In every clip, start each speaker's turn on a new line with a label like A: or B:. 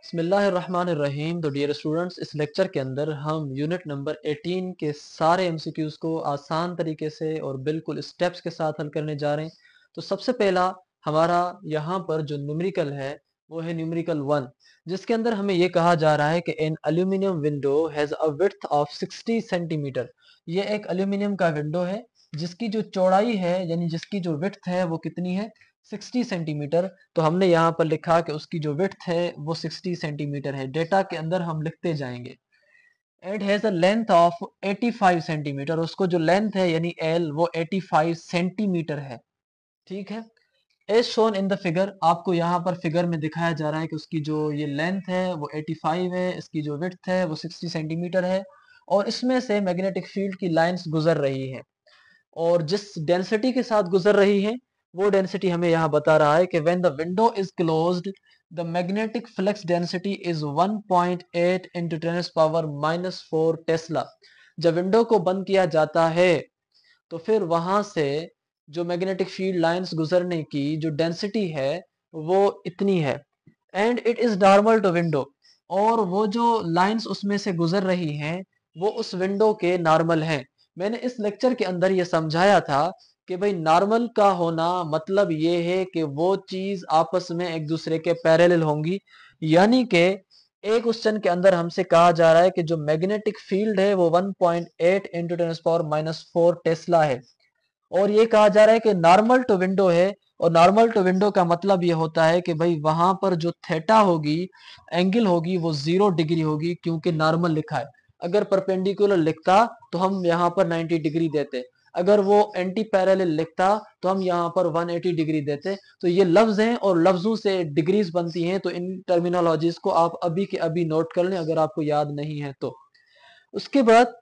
A: बिस्मिल्लाहिर्रहमानिर्रहीम। तो dear students, इस लेक्चर के अंदर हम यूनिट नंबर 18 के सारे एमसीक्यूज को आसान तरीके से और बिल्कुल स्टेप्स के साथ हल करने जा रहे हैं। तो सबसे पहला हमारा यहाँ पर जो न्यूमेरिकल है वो है न्यूमेरिकल 1, जिसके अंदर हमें ये कहा जा रहा है कि an aluminium window has a width of 60 centimetre. ये एक एल्यूमिनियम का विंडो है जिसकी जो चौड़ाई है यानी जिसकी जो विड्थ है वो कितनी है, 60 सेंटीमीटर। तो हमने यहाँ पर लिखा कि उसकी जो विड्थ है वो 60 सेंटीमीटर है। डेटा के अंदर हम लिखते जाएंगे। And has a length of 85 centimetre. उसको जो लेंथ है यानी एल वो 85 सेंटीमीटर है। ठीक है। As shown in the figure, आपको यहाँ पर फिगर में दिखाया जा रहा है कि उसकी जो ये लेंथ है वो 85 है, इसकी जो विड्थ है वो 60 सेंटीमीटर है और इसमें से मैग्नेटिक फील्ड की लाइंस गुजर रही है और जिस डेंसिटी के साथ गुजर रही है वो डेंसिटी हमें यहाँ बता रहा है कि when the window is closed the magnetic flux density is 1.8 into 10⁻⁻⁴ Tesla. जब विंडो को बंद किया जाता है तो फिर वहां से जो मैग्नेटिक फील्ड लाइंस गुजरने की जो डेंसिटी है वो इतनी है। And it is normal to window, और वो जो लाइंस उसमें से गुजर रही हैं वो उस विंडो के नॉर्मल हैं। मैंने इस लेक्चर के अंदर ये समझाया था कि भाई नॉर्मल का होना मतलब ये है कि वो चीज आपस में एक दूसरे के पैरेलल होंगी, यानी कि एक क्वेश्चन के अंदर हमसे कहा जा रहा है कि जो मैग्नेटिक फील्ड है वो 1.8 इंटू 10⁻⁴ टेस्ला है और ये कहा जा रहा है कि नॉर्मल टू विंडो है। और नॉर्मल टू विंडो का मतलब ये होता है कि भाई वहां पर जो थीटा होगी, एंगल होगी, वो 0 डिग्री होगी क्योंकि नॉर्मल लिखा है। अगर परपेंडिकुलर लिखता तो हम यहाँ पर 90 डिग्री देते, अगर वो एंटी पैरेलल लिखता तो हम यहाँ पर 180 डिग्री देते। तो ये लफ्ज हैं और लफ्जों से डिग्रीज बनती हैं, तो इन टर्मिनोलॉजीज को आप अभी के अभी नोट कर लें अगर आपको याद नहीं है तो। उसके बाद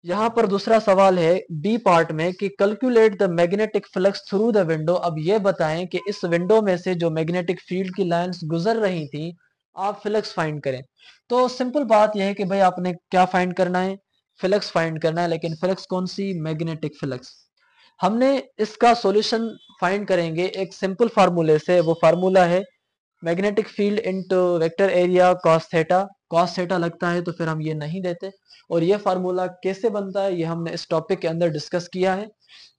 A: यहाँ पर दूसरा सवाल है बी पार्ट में कि calculate the magnetic flux through the window. अब ये बताएं कि इस विंडो में से जो मैग्नेटिक फील्ड की लाइंस गुजर रही थी आप फ्लक्स फाइंड करें। तो सिंपल बात यह है कि भाई आपने क्या फाइंड करना है, फ्लक्स फाइंड करना है। लेकिन फ्लक्स कौन सी, मैग्नेटिक फ्लक्स। हमने इसका सॉल्यूशन फाइंड करेंगे एक सिंपल फार्मूले से। वो फार्मूला है magnetic field into vector area cos theta. Cos theta लगता है तो फिर हम ये नहीं देते। और ये फार्मूला कैसे बनता है ये हमने इस टॉपिक के अंदर डिस्कस किया है।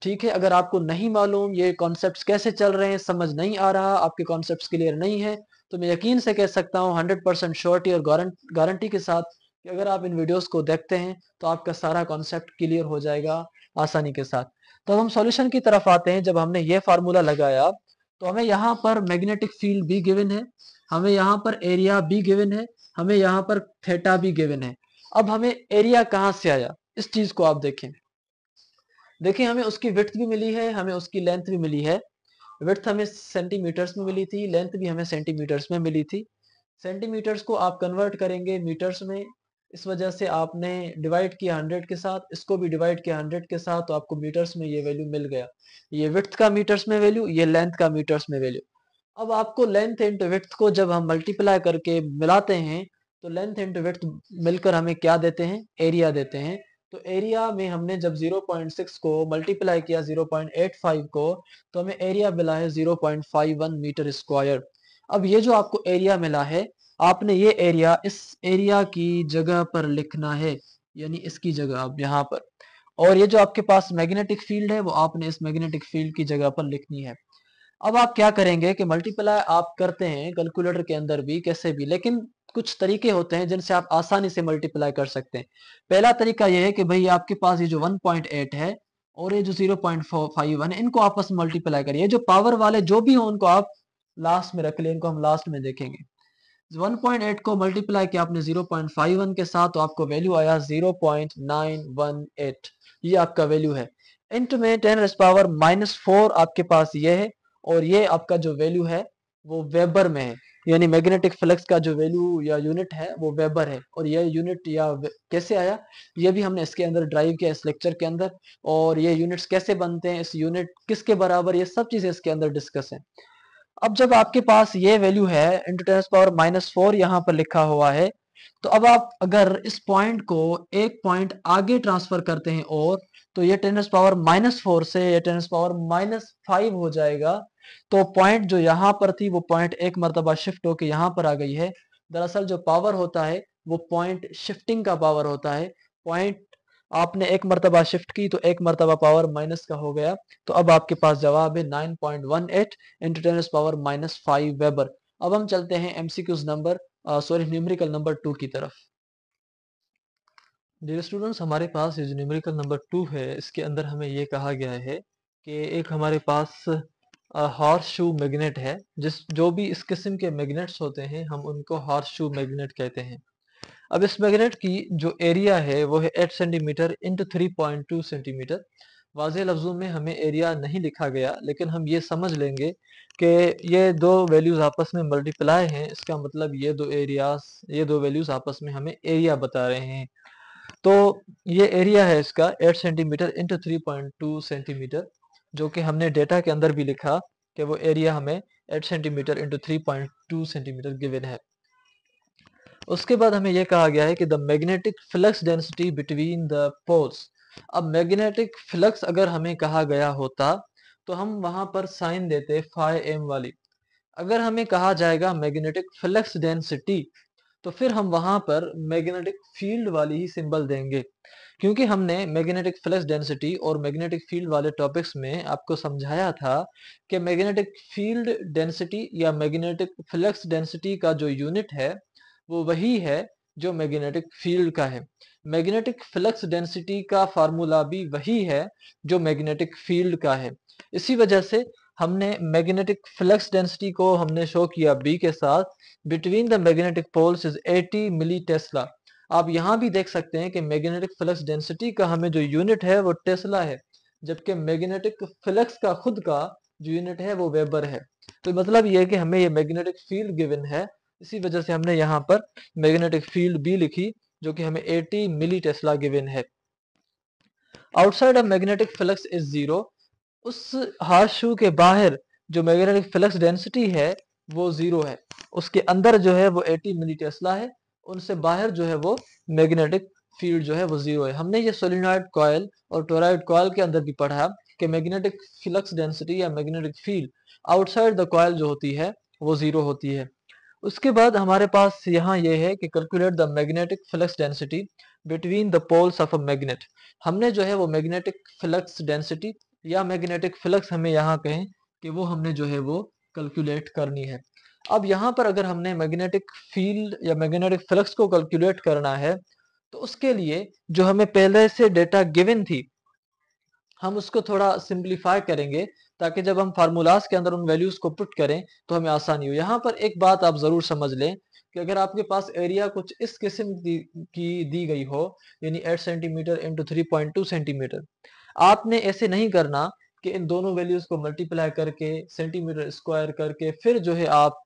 A: ठीक है, अगर आपको नहीं मालूम ये कॉन्सेप्ट्स कैसे चल रहे हैं, समझ नहीं आ रहा, आपके कॉन्सेप्ट्स क्लियर नहीं है, तो मैं यकीन से कह सकता हूँ 100% श्योरिटी और गारंटी के साथ कि अगर आप इन वीडियोस को देखते हैं तो आपका सारा कॉन्सेप्ट क्लियर हो जाएगा आसानी के साथ। तो अब हम सॉल्यूशन की तरफ आते हैं। जब हमने ये फार्मूला लगाया तो हमें यहाँ पर मैग्नेटिक फील्ड भी गिवन है, हमें यहाँ पर एरिया भी गिवन है, हमें यहाँ पर थीटा भी गिवन है। अब हमें एरिया कहाँ से आया, इस चीज को आप देखें। देखिए हमें उसकी विड्थ भी मिली है, हमें उसकी लेंथ भी मिली है। विड्थ हमें सेंटीमीटर्स में मिली थी, लेंथ भी हमें सेंटीमीटर्स में मिली थी। सेंटीमीटर्स को आप कन्वर्ट करेंगे मीटर्स में, इस वजह से आपने डिवाइड किया 100 के साथ, इसको भी डिवाइड किया 100 के साथ, तो आपको मीटर्स में ये वैल्यू मिल गया। ये विड्थ का मीटर्स में वैल्यू, ये लेंथ का मीटर्स में वैल्यू। अब आपको लेंथ इंटू विड्थ को जब हम मल्टीप्लाई करके मिलाते हैं तो लेंथ इंटू विड्थ मिलकर हमें क्या देते हैं, एरिया देते हैं। तो एरिया में हमने जब 0.6 को मल्टीप्लाई किया 0.85 को तो हमें एरिया मिला है 0.51 मीटर स्क्वायर। अब ये जो आपको एरिया मिला है, आपने ये एरिया इस एरिया की जगह पर लिखना है, यानी इसकी जगह आप यहाँ पर। और ये जो आपके पास मैग्नेटिक फील्ड है वो आपने इस मैग्नेटिक फील्ड की जगह पर लिखनी है। अब आप क्या करेंगे कि मल्टीप्लाई आप करते हैं कैलकुलेटर के अंदर भी कैसे भी, लेकिन कुछ तरीके होते हैं जिनसे आप आसानी से मल्टीप्लाई कर सकते हैं। पहला तरीका यह है कि भाई आपके पास ये जो 1.8 है और ये जो 0.51 है इनको आपस में मल्टीप्लाई करिए। जो पावर वाले जो भी हो उनको आप लास्ट में रख लें, इनको हम लास्ट में देखेंगे। 1.8 को मल्टीप्लाई किया आपने 0.51 के साथ तो आपको वैल्यू आया 0.918। ये आपका वैल्यू है। इंट में 10⁻⁻⁴ आपके पास ये है और ये आपका जो वैल्यू है वो वेबर में है, यानी मैग्नेटिक फ्लक्स का जो वैल्यू या यूनिट है वो वेबर है। और ये यूनिट या कैसे आया ये भी हमने इसके अंदर ड्राइव किया इस लेक्चर के अंदर। और ये यूनिट्स कैसे बनते हैं, इस यूनिट किसके बराबर, ये सब चीजें इसके अंदर डिस्कस है। अब जब आपके पास ये वैल्यू है इंटू 10⁻⁻⁴ यहाँ पर लिखा हुआ है, तो अब आप अगर इस पॉइंट को एक पॉइंट आगे ट्रांसफर करते हैं और तो ये 10⁻⁻⁴ से ये 10⁻⁻5 हो जाएगा। तो पॉइंट जो यहाँ पर थी वो पॉइंट एक मरतबा शिफ्ट होके यहाँ पर आ गई है। दरअसल जो पावर होता है वो पॉइंट शिफ्टिंग का पावर होता है। पॉइंट आपने एक मर्तबा शिफ्ट की तो एक मर्तबा पावर माइनस का हो गया। तो अब आपके पास जवाब है 9.18 इंटू 10 पावर -5 वेबर। अब हम चलते हैं MCQs number sorry numerical number 2 की तरफ। डियर स्टूडेंट्स, हमारे पास ये जो न्यूमेरिकल नंबर 2 है, इसके अंदर हमें ये कहा गया है कि एक हमारे पास हॉर्स शू मैग्नेट है। जो भी इस किस्म के मैग्नेट्स होते हैं हम उनको हॉर्स शू मैग्नेट कहते हैं। अब इस मैग्नेट की जो एरिया है वो है 8 सेंटीमीटर इंटू 3.2 सेंटीमीटर। वाज़ेह लफ्ज़ों में हमें एरिया नहीं लिखा गया, लेकिन हम ये समझ लेंगे कि ये दो वैल्यूज़ आपस में मल्टीप्लाई हैं। इसका मतलब ये दो वैल्यूज़ आपस में हमें एरिया बता रहे हैं। तो ये एरिया है इसका 8 सेंटीमीटर इंटू 3.2 सेंटीमीटर, जो कि हमने डेटा के अंदर भी लिखा कि वो एरिया हमें 8 सेंटीमीटर इंटू 3.2 सेंटीमीटर गिवन है। उसके बाद हमें यह कहा गया है कि the magnetic flux density between the poles. अब मैग्नेटिक फ्लक्स अगर हमें कहा गया होता तो हम वहां पर साइन देते फाई एम वाली। अगर हमें कहा जाएगा मैग्नेटिक फ्लक्स डेंसिटी तो फिर हम वहां पर मैग्नेटिक फील्ड वाली ही सिंबल देंगे, क्योंकि हमने मैग्नेटिक फ्लक्स डेंसिटी और मैग्नेटिक फील्ड वाले टॉपिक्स में आपको समझाया था कि मैग्नेटिक फील्ड डेंसिटी या मैग्नेटिक फ्लक्स डेंसिटी का जो यूनिट है वो वही है जो मैग्नेटिक फील्ड का है। मैग्नेटिक फ्लक्स डेंसिटी का फार्मूला भी वही है जो मैग्नेटिक फील्ड का है। इसी वजह से हमने मैग्नेटिक फ्लक्स डेंसिटी को हमने शो किया बी के साथ। Between the magnetic poles is 80 millitesla. आप यहाँ भी देख सकते हैं कि मैग्नेटिक फ्लक्स डेंसिटी का हमें जो यूनिट है वो टेस्ला है, जबकि मैग्नेटिक फ्लक्स का खुद का जो यूनिट है वो वेबर है। तो मतलब ये है कि हमें ये मैग्नेटिक फील्ड गिवन है, इसी वजह से हमने यहाँ पर मैग्नेटिक फील्ड भी लिखी, जो कि हमें 80 मिली टेस्ला गिवन है। Outside of magnetic flux is zero. उस हार्स शू के बाहर जो मैग्नेटिक फ्लक्स डेंसिटी है वो जीरो है। उसके अंदर जो है वो 80 मिली टेस्ला है, उनसे बाहर जो है वो मैग्नेटिक फील्ड जो है वो जीरो है। हमने ये सोलिनॉइड कॉइल और टोरॉइड कॉइल के अंदर भी पढ़ा कि मैग्नेटिक फ्लक्स डेंसिटी या magnetic field outside the coil जो होती है वो जीरो होती है। उसके बाद हमारे पास यहाँ ये है कि calculate the magnetic flux density between the poles of a magnet. हमने जो है वो मैग्नेटिक फ्लक्स डेंसिटी या मैग्नेटिक फ्लक्स हमें यहाँ कहें कि वो हमने जो है वो कैलकुलेट करनी है। अब यहाँ पर अगर हमने मैग्नेटिक फील्ड या मैग्नेटिक फ्लक्स को कैलकुलेट करना है तो उसके लिए जो हमें पहले से डेटा गिवन थी हम उसको थोड़ा सिंप्लीफाई करेंगे, ताकि जब हम फार्मूलाज के अंदर उन वैल्यूज को पुट करें तो हमें आसानी हो। यहाँ पर एक बात आप जरूर समझ लें कि अगर आपके पास एरिया कुछ इस किस्म की दी गई हो, यानी 8 सेंटीमीटर इंटू 3.2 सेंटीमीटर, आपने ऐसे नहीं करना कि इन दोनों वैल्यूज को मल्टीप्लाई करके सेंटीमीटर स्क्वायर करके फिर जो है आप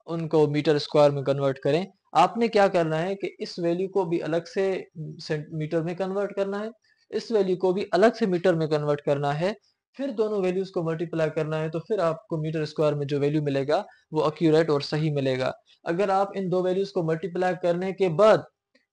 A: उनको मीटर स्क्वायर में कन्वर्ट करें। आपने क्या करना है कि इस वैल्यू को भी अलग से सेंटीमीटर में कन्वर्ट करना है, इस वैल्यू को भी अलग से मीटर में कन्वर्ट करना है, फिर दोनों वैल्यूज को मल्टीप्लाई करना है, तो फिर आपको मीटर स्क्वायर में जो वैल्यू मिलेगा वो एक्यूरेट और सही मिलेगा। अगर आप इन दो वैल्यूज को मल्टीप्लाई करने के बाद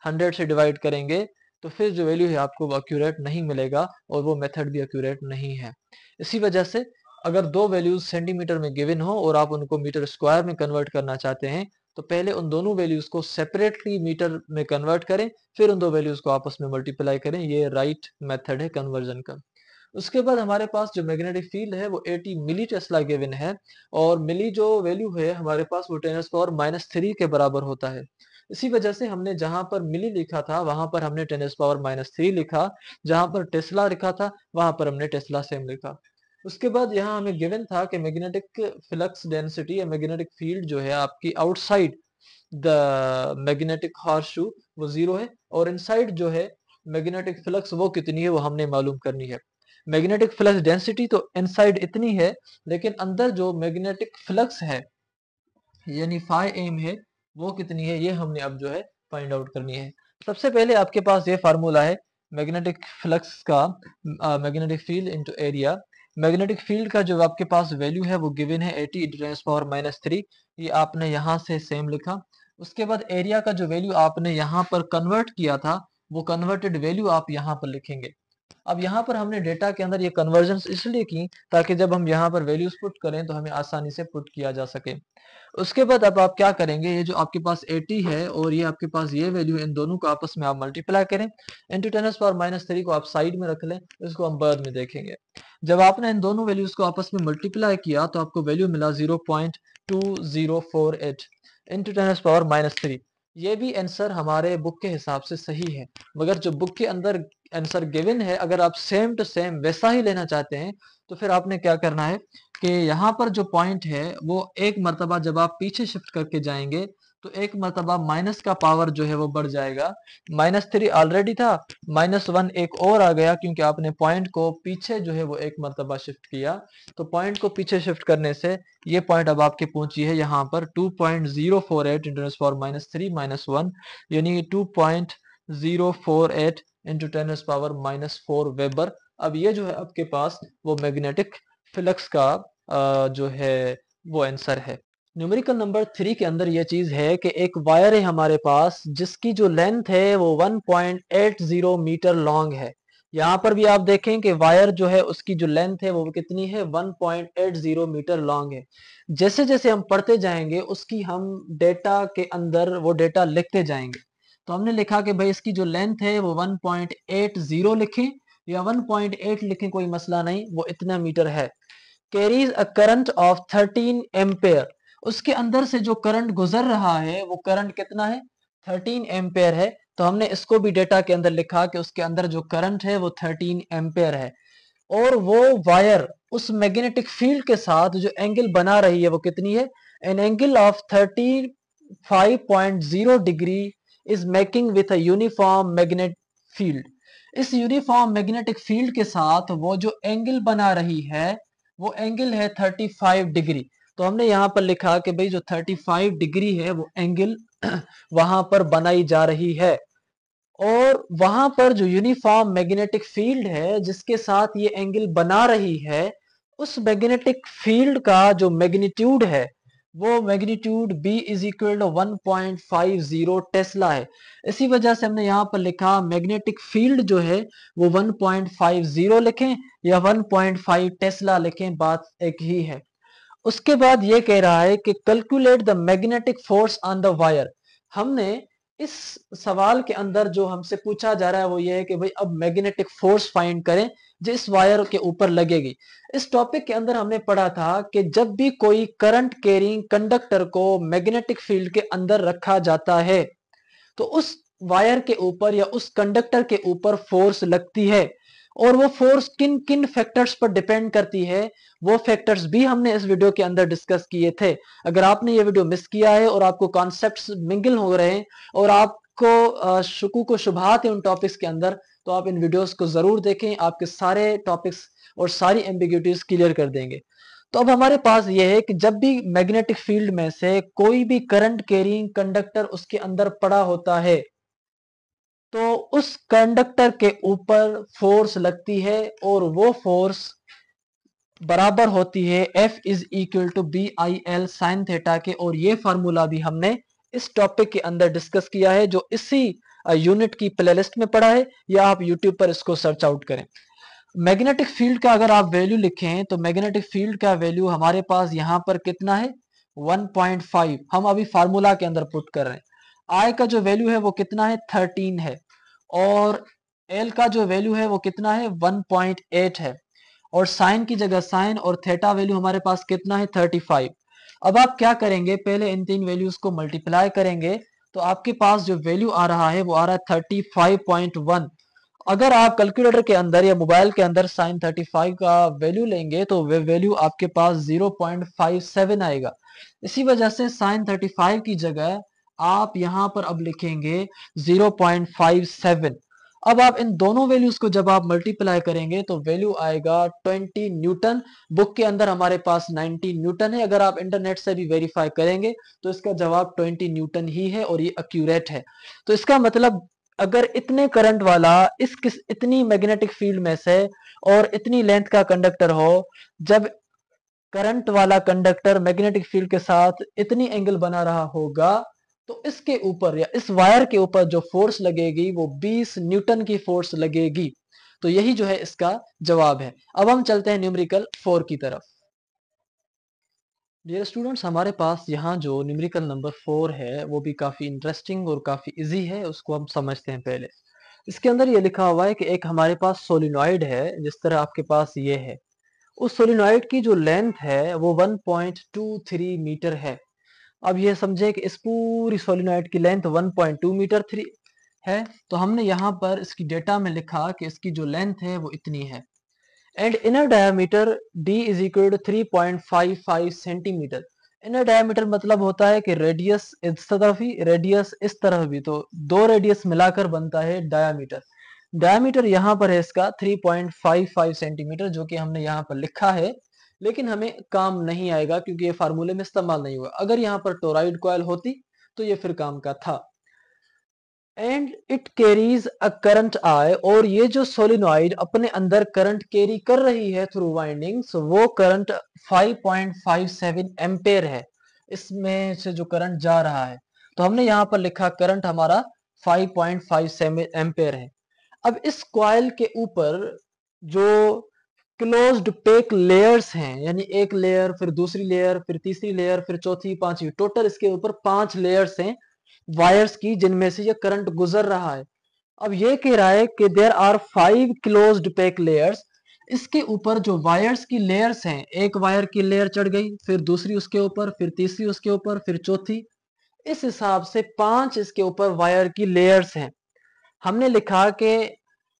A: 100 से डिवाइड करेंगे तो फिर जो वैल्यू है आपको वो एक्यूरेट नहीं मिलेगा और वो मेथड भी एक्यूरेट नहीं है। इसी वजह से अगर दो वैल्यूज सेंटीमीटर में गिवन हो और आप उनको मीटर स्क्वायर में कन्वर्ट करना चाहते हैं तो पहले उन दोनों वैल्यूज को सेपरेटली मीटर में कन्वर्ट करें, फिर उन दो वैल्यूज को आपस में मल्टीप्लाई करें। ये राइट मेथड है कन्वर्जन का। उसके बाद हमारे पास जो मैग्नेटिक फील्ड है वो 80 मिली टेस्ला गिवन है, और मिली जो वैल्यू है हमारे पास वो 10⁻³ के बराबर होता है। इसी वजह से हमने जहां पर मिली लिखा था वहां पर हमने 10⁻³ लिखा, जहां पर टेस्ला लिखा था वहां पर हमने टेस्ला सेम लिखा। उसके बाद यहाँ हमें गिवन था कि मैग्नेटिक फ्लक्स डेंसिटी या मैग्नेटिक फील्ड जो है आपकी outside the magnetic horse shoe वो जीरो है, और इनसाइड जो है मैग्नेटिक फ्लक्स वो कितनी है वो हमने मालूम करनी है। मैग्नेटिक फ्लक्स डेंसिटी तो इनसाइड इतनी है, लेकिन अंदर जो मैग्नेटिक फ्लक्स है यानी फाई एम है वो कितनी है ये हमने अब जो है फाइंड आउट करनी है। सबसे पहले आपके पास ये फार्मूला है मैग्नेटिक फ्लक्स का, magnetic field into area. Magnetic field का जो आपके पास वैल्यू है वो गिवन है 80 × 10⁻³ ये आपने यहाँ से सेम लिखा। उसके बाद एरिया का जो वैल्यू आपने यहाँ पर कन्वर्ट किया था वो कन्वर्टेड वैल्यू आप यहाँ पर लिखेंगे। अब यहाँ पर हमने डेटा के अंदर ये कन्वर्जन्स इसलिए की ताकि जब हम यहाँ पर वैल्यूज पुट करें तो हमें आसानी से पुट किया जा सके। उसके बाद अब आप क्या करेंगे, ये जो आपके पास 80 है और ये आपके पास ये वैल्यू, इन दोनों को आपस में आप मल्टीप्लाई करें। इंटू 10⁻³ को आप साइड में रख लें, इसको हम बाद में देखेंगे। जब आपने इन दोनों वैल्यूज को आपस में मल्टीप्लाई किया तो आपको वैल्यू मिला 0.2048 इंटू 10⁻³ ये भी आंसर हमारे बुक के हिसाब से सही है। मगर जो बुक के अंदर आंसर गिवन है, अगर आप सेम टू सेम वैसा ही लेना चाहते हैं तो फिर आपने क्या करना है कि यहाँ पर जो पॉइंट है वो एक मर्तबा जब आप पीछे शिफ्ट करके जाएंगे तो एक मर्तबा माइनस का पावर जो है वो बढ़ जाएगा। -3 ऑलरेडी था, -1 एक और आ गया क्योंकि आपने पॉइंट को पीछे जो है वो एक मर्तबा शिफ्ट किया। तो पॉइंट को पीछे शिफ्ट करने से ये पॉइंट अब आपकी पहुंची है यहाँ पर 2.048 इंटू 10⁻³ - 1 यानी 2.048 इंटू 10⁻⁻4 वेबर। अब ये जो है आपके पास वो मैग्नेटिक फ्लक्स का जो है वो आंसर है। न्यूमेरिकल नंबर 3 के अंदर ये चीज है कि एक वायर है हमारे पास जिसकी जो लेंथ है वो 1.80 मीटर लॉन्ग है। यहाँ पर भी आप देखें कि वायर जो है उसकी जो लेंथ है वो कितनी है, 1.80 मीटर लॉन्ग है। जैसे जैसे हम पढ़ते जाएंगे उसकी हम डेटा के अंदर वो डेटा लिखते जाएंगे। तो हमने लिखा कि भाई इसकी जो लेंथ है वो 1.80 लिखें या 1.8 लिखें, कोई मसला नहीं, वो इतना मीटर है। Carries a current of 13 ampere, उसके अंदर से जो करंट गुजर रहा है वो करंट कितना है, 13 एम्पेयर है। तो हमने इसको भी डेटा के अंदर लिखा कि उसके अंदर जो करंट है वो 13 एम्पेयर है। और वो वायर उस मैग्नेटिक फील्ड के साथ जो एंगल बना रही है वो कितनी है, an angle of 35.0 degree is making with a uniform magnet field. इस यूनिफॉर्म मैग्नेटिक फील्ड के साथ वो जो एंगल बना रही है वो एंगल है 35 डिग्री। तो हमने यहाँ पर लिखा कि भाई जो 35 डिग्री है वो एंगल वहां पर बनाई जा रही है। और वहां पर जो यूनिफॉर्म मैग्नेटिक फील्ड है जिसके साथ ये एंगल बना रही है, उस मैग्नेटिक फील्ड का जो मैग्नीट्यूड है वो magnitude B is equal to 1.50 tesla है। इसी वजह से हमने यहाँ पर लिखा मैग्नेटिक फील्ड जो है वो 1.50 लिखें या 1.5 टेस्ला लिखें, बात एक ही है। उसके बाद ये कह रहा है कि calculate the magnetic force on the wire. हमने इस सवाल के अंदर जो हमसे पूछा जा रहा है वो ये है कि भाई अब मैग्नेटिक फोर्स फाइंड करें जो इस वायर के ऊपर लगेगी। इस टॉपिक के अंदर हमने पढ़ा था कि जब भी कोई करंट कैरिंग कंडक्टर को मैग्नेटिक फील्ड के अंदर रखा जाता है तो उस वायर के ऊपर या उस कंडक्टर के ऊपर फोर्स लगती है। और वो फोर्स किन किन फैक्टर्स पर डिपेंड करती है वो फैक्टर्स भी हमने इस वीडियो के अंदर डिस्कस किए थे। अगर आपने ये वीडियो मिस किया है और आपको कॉन्सेप्ट्स मिंगल हो रहे हैं और आपको शुकूक व शुबहात है उन टॉपिक्स के अंदर, तो आप इन वीडियोस को जरूर देखें, आपके सारे टॉपिक्स और सारी एम्बिग्यूटीज क्लियर कर देंगे। तो अब हमारे पास ये है कि जब भी मैग्नेटिक फील्ड में से कोई भी करंट कैरिंग कंडक्टर उसके अंदर पड़ा होता है तो उस कंडक्टर के ऊपर फोर्स लगती है और वो फोर्स बराबर होती है F is equal to BIL sine theta के। और ये फार्मूला भी हमने इस टॉपिक के अंदर डिस्कस किया है जो इसी यूनिट की प्लेलिस्ट में पड़ा है, या आप यूट्यूब पर इसको सर्च आउट करें। मैग्नेटिक फील्ड का अगर आप वैल्यू लिखें तो मैग्नेटिक फील्ड का वैल्यू हमारे पास यहाँ पर कितना है, 1.5 हम अभी फार्मूला के अंदर पुट कर रहे हैं। I का जो वैल्यू है वो कितना है, 13 है। और L का जो वैल्यू है वो कितना है, 1.8 है। और साइन की जगह साइन और थीटा वैल्यू हमारे पास कितना है, 35। अब आप क्या करेंगे, पहले इन तीन वैल्यूज को मल्टीप्लाई करेंगे तो आपके पास जो वैल्यू आ रहा है वो आ रहा है 35.1। अगर आप कैलकुलेटर के अंदर या मोबाइल के अंदर साइन 35 का वैल्यू लेंगे तो वे वैल्यू आपके पास 0.57 आएगा। इसी वजह से साइन 35 की जगह आप यहां पर अब लिखेंगे 0.57। अब आप इन दोनों वैल्यूज को जब आप मल्टीप्लाई करेंगे तो वैल्यू आएगा 20 न्यूटन। बुक के अंदर हमारे पास 90 न्यूटन है, अगर आप इंटरनेट से भी वेरीफाई करेंगे तो इसका जवाब 20 न्यूटन ही है और ये एक्यूरेट है। तो इसका मतलब अगर इतने करंट वाला इतनी मैग्नेटिक फील्ड में से और इतनी लेंथ का कंडक्टर हो, जब करंट वाला कंडक्टर मैग्नेटिक फील्ड के साथ इतनी एंगल बना रहा होगा तो इसके ऊपर या इस वायर के ऊपर जो फोर्स लगेगी वो 20 न्यूटन की फोर्स लगेगी। तो यही जो है इसका जवाब है। अब हम चलते हैं न्यूमेरिकल 4 की तरफ। डियर स्टूडेंट्स, हमारे पास यहाँ जो न्यूमेरिकल नंबर 4 है वो भी काफ़ी इंटरेस्टिंग और काफ़ी इजी है, उसको हम समझते हैं पहले। इसके अंदर ये लिखा हुआ है कि एक हमारे पास सोलिनॉइड है, जिस तरह आपके पास ये है। उस सोलिनॉइड की जो लेंथ है वो 1.23 मीटर है। अब ये समझे कि इस पूरी सोलिनॉइड की लेंथ 1.2 मीटर थ्री है, तो हमने यहाँ पर इसकी डेटा में लिखा कि इसकी जो लेंथ है वो इतनी है। And inner diameter d is equal to 3.55 centimetre. Inner diameter मतलब होता है कि रेडियस इस तरफ ही, रेडियस इस तरफ भी, तो दो रेडियस मिलाकर बनता है डायमीटर। डायमीटर यहाँ पर है इसका 3.55 सेंटीमीटर, जो कि हमने यहाँ पर लिखा है, लेकिन हमें काम नहीं आएगा क्योंकि ये फार्मूले में इस्तेमाल नहीं हुआ। अगर यहाँ पर टोराइड कॉइल होती तो ये फिर काम का था। And it carries a current I, और ये जो सोलिनॉइड अपने अंदर करंट कैरी कर रही है थ्रू वाइंडिंग्स, वो करंट 5.57 एम्पेयर है। इसमें से जो करंट जा रहा है, तो हमने यहाँ पर लिखा करंट हमारा 5.57 एम्पेयर है। अब इस कॉइल के ऊपर जो क्लोज्ड पैक लेयर्स हैं, यानी एक लेयर, फिर दूसरी लेयर, फिर तीसरी लेयर, फिर चौथी, पांचवी, टोटल इसके ऊपर 5 लेयर्स हैं वायर्स की, जिनमें से ये करंट गुजर रहा है। अब ये कह रहा है कि there are 5 closed pack layers. इसके ऊपर जो वायर्स की लेयर्स हैं, एक वायर की लेयर चढ़ गई, फिर दूसरी उसके ऊपर, फिर तीसरी उसके ऊपर, फिर चौथी, इस हिसाब से 5 इसके ऊपर वायर की लेयर्स हैं। हमने लिखा कि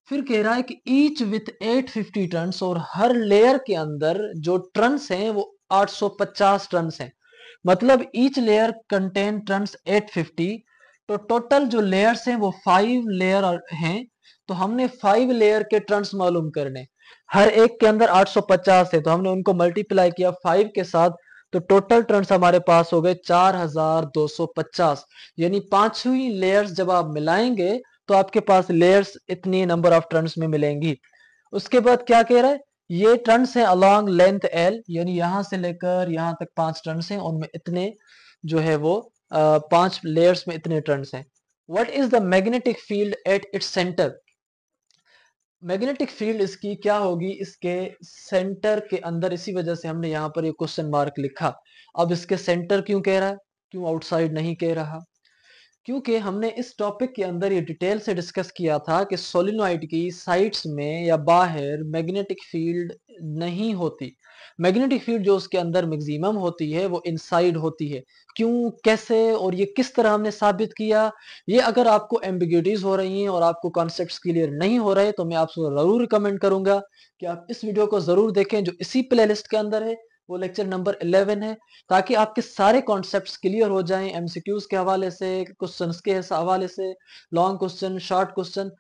A: फिर कह रहा है कि ईच विथ 850 टन्स, और हर लेयर के अंदर जो टन्स हैं वो 850 टन्स हैं। मतलब ईच लेयर कंटेन टन्स 850। तो टोटल जो लेयर्स हैं वो 5 लेयर हैं। तो हमने 5 लेयर के टन्स मालूम करने, हर एक के अंदर 850 है, तो हमने उनको मल्टीप्लाई किया 5 के साथ, तो टोटल टर्न्स हमारे पास हो गए 4250। यानी पांचवी लेयर्स जब आप मिलाएंगे तो आपके पास लेयर्स इतनी नंबर ऑफ टर्न्स में मिलेंगी। उसके बाद क्या कह रहा है, ये टर्न्स हैं अलोंग लेंथ एल, यानी यहां से लेकर यहां तक 5 टर्न्स हैं, उनमें इतने जो है वो 5 लेयर्स में इतने टर्न्स हैं। What is the magnetic field at its centre. Magnetic field इसकी क्या होगी इसके सेंटर के अंदर, इसी वजह से हमने यहाँ पर ये क्वेश्चन मार्क लिखा। अब इसके सेंटर क्यों कह रहा है, क्यों आउटसाइड नहीं कह रहा, क्योंकि हमने इस टॉपिक के अंदर ये डिटेल से डिस्कस किया था कि सोलिनॉइड की साइड्स में या बाहर मैग्नेटिक फील्ड नहीं होती। मैग्नेटिक फील्ड जो उसके अंदर मैक्सिमम होती है वो इनसाइड होती है। क्यों, कैसे और ये किस तरह हमने साबित किया, ये अगर आपको एम्बिग्यूटीज हो रही हैं और आपको कॉन्सेप्ट्स क्लियर नहीं हो रहे, तो मैं आपसे जरूर रिकमेंड करूंगा कि आप इस वीडियो को जरूर देखें जो इसी प्लेलिस्ट के अंदर है, वो लेक्चर नंबर 11 है, ताकि आपके सारे कॉन्सेप्ट्स क्लियर हो जाएं। एमसीक्यूज के हवाले से, क्वेश्चंस के हवाले से, लॉन्ग क्वेश्चन, शॉर्ट क्वेश्चन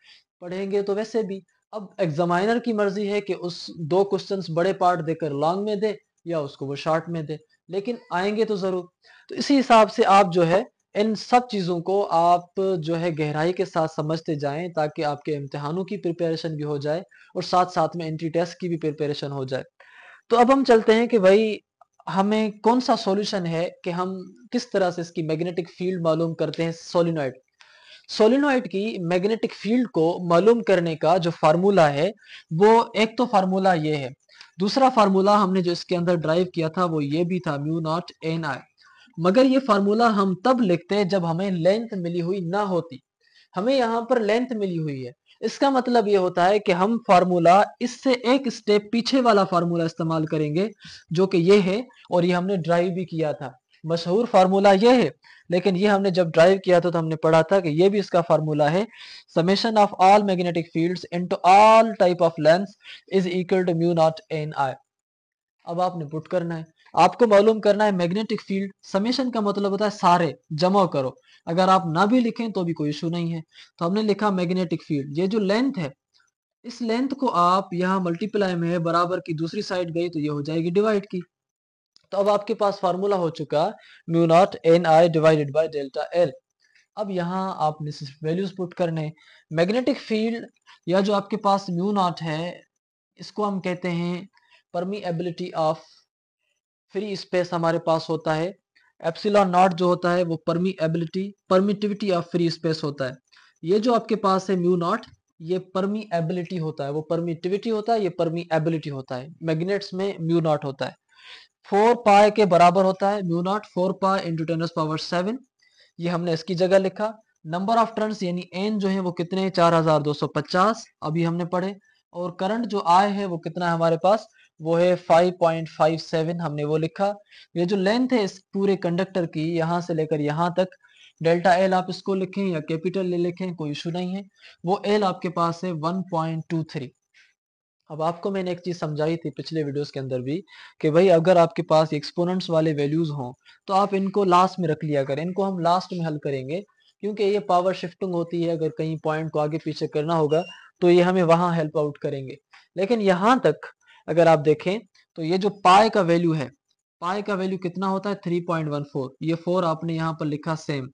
A: पढ़ेंगे तो वैसे भी। अब एग्जामिनर की मर्जी है कि उस 2 क्वेश्चंस बड़े पार्ट देकर लॉन्ग में दे या उसको वो शॉर्ट में दे, लेकिन आएंगे तो जरूर। तो इसी हिसाब से आप जो है इन सब चीजों को आप जो है गहराई के साथ समझते जाएं, ताकि आपके इम्तिहानों की प्रिपरेशन भी हो जाए और साथ साथ में एंट्री टेस्ट की भी प्रिपरेशन हो जाए। तो अब हम चलते हैं कि भाई हमें कौन सा सॉल्यूशन है कि हम किस तरह से इसकी मैग्नेटिक फील्ड मालूम करते हैं सोलिनॉइड। सोलिनॉइड की मैग्नेटिक फील्ड को मालूम करने का जो फार्मूला है, वो एक तो फार्मूला ये है, दूसरा फार्मूला हमने जो इसके अंदर ड्राइव किया था वो ये भी था, म्यू नॉट एन आई। मगर ये फार्मूला हम तब लिखते हैं जब हमें लेंथ मिली हुई ना होती। हमें यहाँ पर लेंथ मिली हुई है, इसका मतलब ये होता है कि हम फार्मूला इससे एक स्टेप पीछे वाला फार्मूला इस्तेमाल करेंगे, जो कि ये है, और ये हमने ड्राइव भी किया था। मशहूर फार्मूला ये है, लेकिन ये हमने जब ड्राइव किया था तो हमने पढ़ा था कि ये भी इसका फार्मूला है, summation of all magnetic fields into all type of length is equal to mu naught n i. अब आपने पुट करना है, आपको मालूम करना है मैग्नेटिक फील्ड। समेशन का मतलब होता है सारे जमा करो, अगर आप ना भी लिखें तो भी कोई इशू नहीं है। तो हमने लिखा मैग्नेटिक फील्ड, ये जो लेंथ है, इस लेंथ को आप यहाँ मल्टीप्लाई में बराबर की दूसरी साइड गई तो ये हो जाएगी डिवाइड की। तो अब आपके पास फार्मूला हो चुका mu naught n I divided by delta L. अब यहाँ आपने सिर्फ वैल्यूज पुट करने। मैग्नेटिक फील्ड या जो आपके पास म्यू नॉट है, इसको हम कहते हैं परमीएबिलिटी ऑफ फ्री स्पेस हमारे पास होता है। एप्सिलॉन नॉट जो होता है वो परमिटिविटी ऑफ फ्री स्पेस होता है। ये जो आपके पास है म्यू नॉट, ये परमीएबिलिटी होता है, वो परमिटिविटी होता है, ये परमीएबिलिटी होता है। मैग्नेट्स में म्यू नॉट होता है। 4 पाई के बराबर होता है म्यू नॉट 4 पाई इंटू 10⁻⁷। ये हमने इसकी जगह लिखा। नंबर ऑफ टर्न्स यानी एन जो है वो कितने 4250 अभी हमने पढ़े। और करंट जो आय है वो कितना है हमारे पास, वो है 5.57 हमने वो लिखा। ये जो लेंथ है इस पूरे कंडक्टर की यहां से लेकर यहां तक, डेल्टा एल आप इसको लिखें या कैपिटल ले लिखें कोई इशू नहीं है, वो एल आपके पास है 1.23। अब आपको मैंने एक चीज समझाई थी पिछले वीडियोस के अंदर भी कि भाई अगर आपके पास एक्सपोनेंट्स वाले वैल्यूज हों तो आप इनको लास्ट में रख लिया करें, इनको हम लास्ट में हल करेंगे, क्योंकि ये पावर शिफ्टिंग होती है, अगर कहीं पॉइंट को आगे पीछे करना होगा तो ये हमें वहां हेल्प आउट करेंगे। लेकिन यहाँ तक अगर आप देखें तो ये जो पाई का वैल्यू है, पाई का वैल्यू कितना होता है 3.14, ये 4 आपने यहाँ पर लिखा सेम।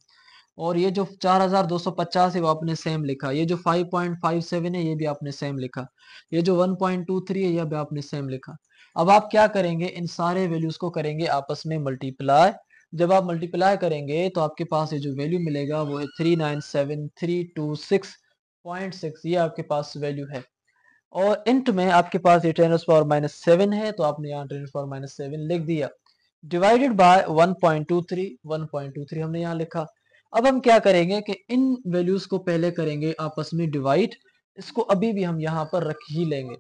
A: और ये जो 4250 है वो आपने सेम लिखा, ये जो 5.57 है ये भी आपने सेम लिखा, ये जो 1.23 है ये भी आपने सेम लिखा। अब आप क्या करेंगे, इन सारे वैल्यूज को करेंगे आपस में मल्टीप्लाई। जब आप मल्टीप्लाई करेंगे तो आपके पास ये जो वैल्यू मिलेगा वो है 397326.6, ये आपके पास वैल्यू है। और इंट में आपके पास ये 10⁻⁷ है तो आपने यहाँ 10⁻⁷ लिख दिया, डिवाइडेड बाय 1.23, 1.23 हमने यहाँ लिखा। अब हम क्या करेंगे कि इन वैल्यूज को पहले करेंगे आपस में डिवाइड, इसको अभी भी हम यहाँ पर रख ही लेंगे।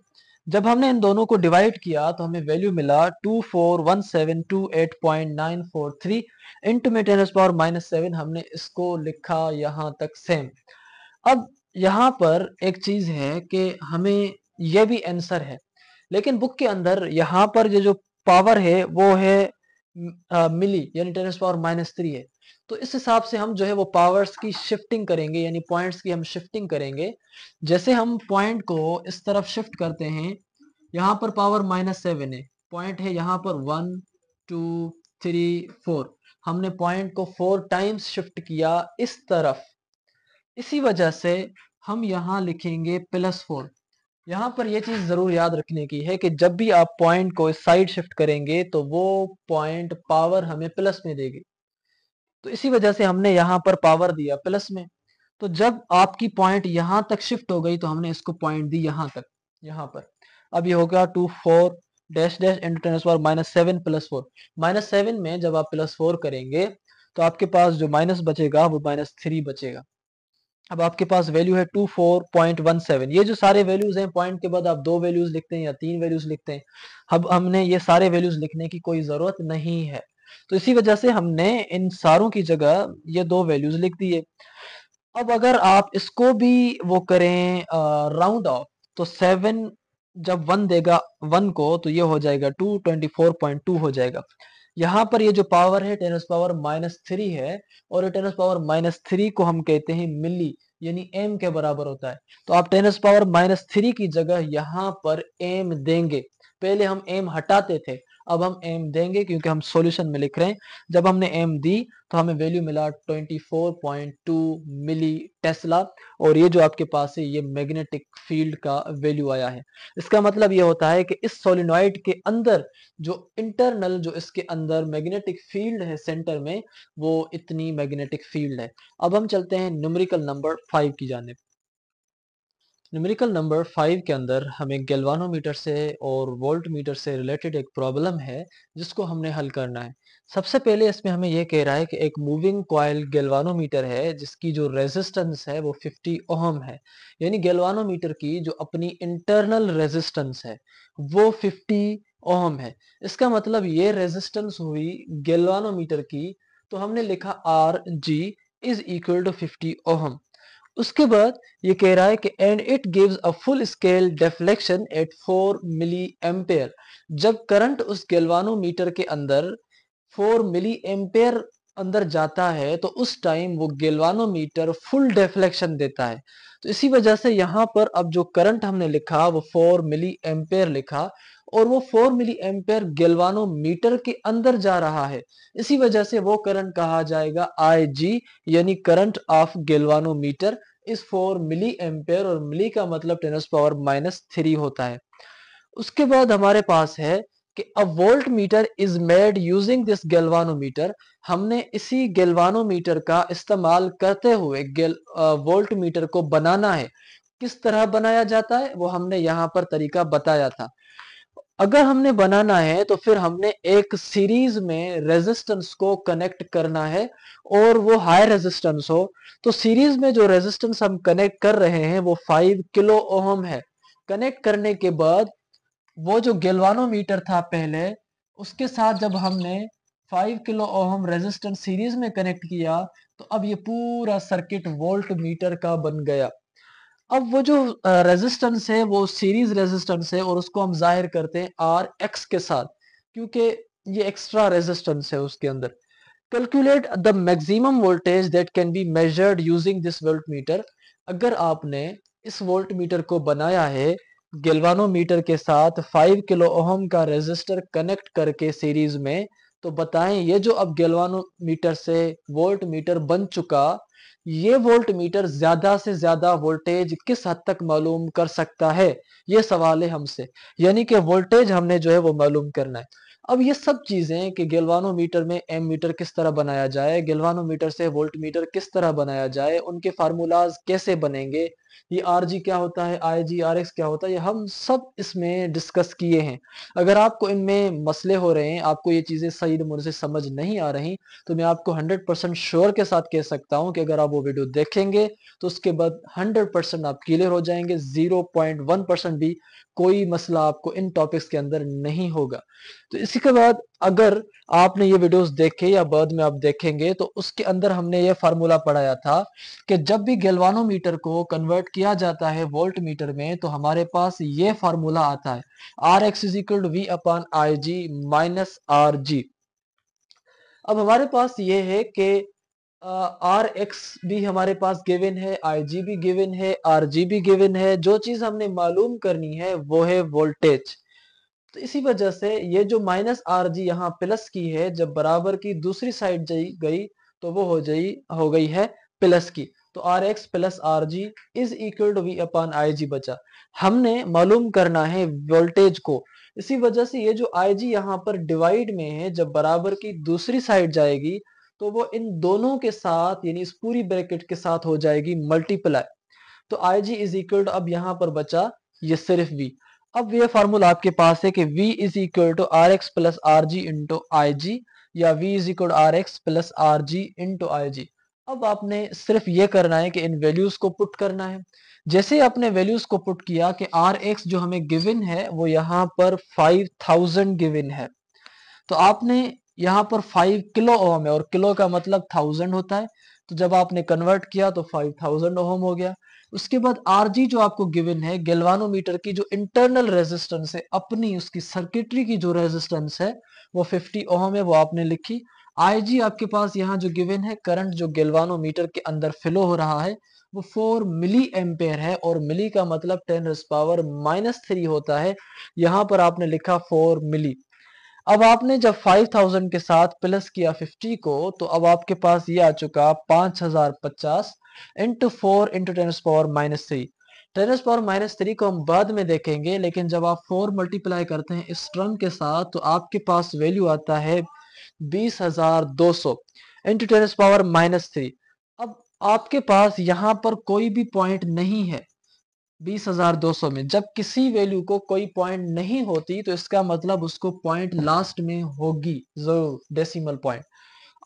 A: जब हमने इन दोनों को डिवाइड किया तो हमें वैल्यू मिला 241728.943 इंटू में 10⁻⁷, हमने इसको लिखा यहाँ तक सेम। अब यहाँ पर एक चीज है कि हमें यह भी आंसर है, लेकिन बुक के अंदर यहाँ पर ये जो पावर है वो है मिली यानी 10⁻³ है। तो इस हिसाब से हम जो है वो पावर्स की शिफ्टिंग करेंगे, यानी पॉइंट्स की हम शिफ्टिंग करेंगे। जैसे हम पॉइंट को इस तरफ शिफ्ट करते हैं, यहाँ पर पावर -7 है, पॉइंट है यहाँ पर 1 2 3 4, हमने पॉइंट को 4 टाइम्स शिफ्ट किया इस तरफ, इसी वजह से हम यहाँ लिखेंगे +4। यहाँ पर यह चीज जरूर याद रखने की है कि जब भी आप पॉइंट को इस साइड शिफ्ट करेंगे तो वो पॉइंट पावर हमें प्लस में देगी, तो इसी वजह से हमने यहाँ पर पावर दिया प्लस में। तो जब आपकी पॉइंट यहाँ तक शिफ्ट हो गई तो हमने इसको पॉइंट दी यहाँ तक, यहाँ पर। अब ये हो गया 24 डैश डैश इंटू 10⁻⁷ +4। -7 में जब आप +4 करेंगे तो आपके पास जो माइनस बचेगा वो -3 बचेगा। अब आपके पास वैल्यू है 24.17। ये जो सारे वैल्यूज हैं, पॉइंट के बाद आप 2 वैल्यूज लिखते हैं या 3 वैल्यूज लिखते हैं, अब हमने ये सारे वैल्यूज लिखने की कोई जरूरत नहीं है, तो इसी वजह से हमने इन सारों की जगह ये 2 वैल्यूज लिख दिए। अब अगर आप इसको भी वो करें राउंड ऑफ, तो 7 जब 1 देगा 1 को तो ये हो जाएगा 224.2 हो जाएगा। यहाँ पर ये जो पावर है 10⁻³ है, और 10⁻³ को हम कहते हैं मिली, यानी m के बराबर होता है। तो आप 10⁻³ की जगह यहाँ पर m देंगे, पहले हम m हटाते थे, अब हम m देंगे क्योंकि हम सॉल्यूशन में लिख रहे हैं। जब हमने m दी तो हमें वैल्यू मिला 24.2 मिली टेस्ला, और ये जो आपके पास है ये मैग्नेटिक फील्ड का वैल्यू आया है। इसका मतलब ये होता है कि इस सोलिनॉइड के अंदर जो इंटरनल जो इसके अंदर मैग्नेटिक फील्ड है सेंटर में, वो इतनी मैग्नेटिक फील्ड है। अब हम चलते हैं न्यूमेरिकल नंबर 5 की जानिब। न्यूमेरिकल नंबर 5 के अंदर हमें गैल्वानोमीटर से और वोल्टमीटर से रिलेटेड एक प्रॉब्लम है जिसको हमने हल करना है। सबसे पहले इसमें हमें यह कह रहा है कि एक मूविंग कॉइल गैल्वानोमीटर है जिसकी जो रेजिस्टेंस है वो 50 ओहम है, यानी गैल्वानोमीटर की जो अपनी इंटरनल रेजिस्टेंस है वो 50 ओहम है। इसका मतलब ये रेजिस्टेंस हुई गैल्वानोमीटर की, तो हमने लिखा R G is equal to 50 ohm. उसके बाद ये कह रहा है कि and it gives a full scale deflection at 4 milliampere. जब करंट उस गैल्वानोमीटर के अंदर 4 मिली एम्पेयर अंदर जाता है तो उस टाइम वो गैल्वानोमीटर फुल डिफ्लेक्शन देता है। तो इसी वजह से यहाँ पर अब जो करंट हमने लिखा वो 4 मिली एम्पेयर लिखा, और वो 4 मिली एम्पेयर गैल्वानोमीटर के अंदर जा रहा है, इसी वजह से वो करंट कहा जाएगा आई जी, यानी करंट ऑफ गैल्वानोमीटर इस 4 मिली एम्पेयर, और मिली का मतलब 10⁻³ होता है। उसके बाद हमारे पास है कि a voltmeter is made using this galvanometer. हमने इसी गैल्वानोमीटर का इस्तेमाल करते हुए वोल्ट मीटर को बनाना है। किस तरह बनाया जाता है वो हमने यहाँ पर तरीका बताया था। अगर हमने बनाना है तो फिर हमने एक सीरीज में रेजिस्टेंस को कनेक्ट करना है और वो हाई रेजिस्टेंस हो। तो सीरीज में जो रेजिस्टेंस हम कनेक्ट कर रहे हैं वो 5 किलो ओहम है। कनेक्ट करने के बाद वो जो गैल्वानोमीटर था पहले, उसके साथ जब हमने 5 किलो ओहम रेजिस्टेंस सीरीज में कनेक्ट किया तो अब ये पूरा सर्किट वोल्ट मीटर का बन गया। अब वो जो रेजिस्टेंस है वो सीरीज रेजिस्टेंस है और उसको हम जाहिर करते हैं आर एक्स के साथ, क्योंकि ये एक्स्ट्रा रेजिस्टेंस है उसके अंदर। Calculate the maximum voltage that can be measured using this volt meter. अगर आपने इस वोल्ट मीटर को बनाया है गैल्वानोमीटर के साथ 5 किलो ओहम का रेजिस्टर कनेक्ट करके सीरीज में, तो बताएं ये जो अब गैल्वानोमीटर से वोल्ट मीटर बन चुका, ये वोल्ट मीटर ज्यादा से ज्यादा वोल्टेज किस हद तक मालूम कर सकता है। ये सवाल है हमसे, यानी कि वोल्टेज हमने जो है वो मालूम करना है। अब ये सब चीजें कि गैल्वानोमीटर में एम मीटर किस तरह बनाया जाए, गैल्वानोमीटर से वोल्ट मीटर किस तरह बनाया जाए, उनके फार्मूलाज कैसे बनेंगे, ये आर जी क्या होता है, आई जी आर एक्स क्या होता है, ये हम सब इसमें डिस्कस किए हैं। अगर आपको इनमें मसले हो रहे हैं, आपको ये चीजें सही नमूने से समझ नहीं आ रही, तो मैं आपको 100% श्योर के साथ कह सकता हूं कि अगर आप वो वीडियो देखेंगे तो उसके बाद 100% आप क्लियर हो जाएंगे। 0.1% भी कोई मसला आपको इन टॉपिक्स के अंदर नहीं होगा। तो इसी के बाद अगर आपने ये वीडियोस देखे या बाद में आप देखेंगे तो उसके अंदर हमने ये फार्मूला पढ़ाया था कि जब भी गैल्वानोमीटर को कन्वर्ट किया जाता है वोल्ट मीटर में तो हमारे पास ये फार्मूला आता है, R X is equal to V upon I G minus R G. अब हमारे पास ये है कि आर एक्स भी हमारे पास गिवन है, आई जी भी गिवन है, आर जी भी गिवन है। जो चीज हमने मालूम करनी है वो है वोल्टेज। तो इसी वजह से ये जो माइनस आर जी यहाँ प्लस की है, जब बराबर की दूसरी साइड गई तो वो हो गई है प्लस की। तो R X plus R G is equal to V upon I G बचा। हमने मालूम करना है वोल्टेज को। इसी वजह से ये जो आई जी यहाँ पर डिवाइड में है, जब बराबर की दूसरी साइड जाएगी तो वो इन दोनों के साथ यानी इस पूरी ब्रैकेट के साथ हो जाएगी मल्टीप्लाई। तो आई जी इज इक्वल टू अब यहाँ पर बचा ये सिर्फ v। अब ये फार्मूला आपके पास है कि v is equal to R X plus R G into I G, या v is equal to R X plus R G into I G. अब आपने सिर्फ ये करना है कि इन वैल्यूज को पुट करना है। जैसे ही आपने वैल्यूज को पुट किया कि आर एक्स जो हमें गिवन है वो यहाँ पर 5000 गिवन है, तो आपने यहाँ पर 5 किलो ओम है और किलो का मतलब 1000 होता है, तो जब आपने कन्वर्ट किया तो 5000 ओम हो गया। उसके बाद आरजी जो आपको गिवन है गैल्वानोमीटर की जो इंटरनल रेजिस्टेंस है, अपनी उसकी सर्किटरी की जो रेजिस्टेंस है वो 50 ओम है, वो आपने लिखी। आईजी आपके पास यहाँ जो गिवन है करंट जो गैल्वानोमीटर के अंदर फ्लो हो रहा है वो 4 मिली एम्पेयर है, और मिली का मतलब 10⁻³ होता है। यहाँ पर आपने लिखा 4 मिली। अब आपने जब 5000 के साथ प्लस किया 50 को, तो अब आपके पास ये आ चुका 5050 इंटू 4 इंटू 10⁻³ 10⁻³ को हम बाद में देखेंगे, लेकिन जब आप 4 मल्टीप्लाई करते हैं इस टर्म के साथ तो आपके पास वैल्यू आता है 20200 इंटू 10⁻³ अब आपके पास यहाँ पर कोई भी पॉइंट नहीं है 20200 में। जब किसी वैल्यू को कोई पॉइंट नहीं होती तो इसका मतलब उसको पॉइंट लास्ट में होगी जरूर, डेसिमल पॉइंट।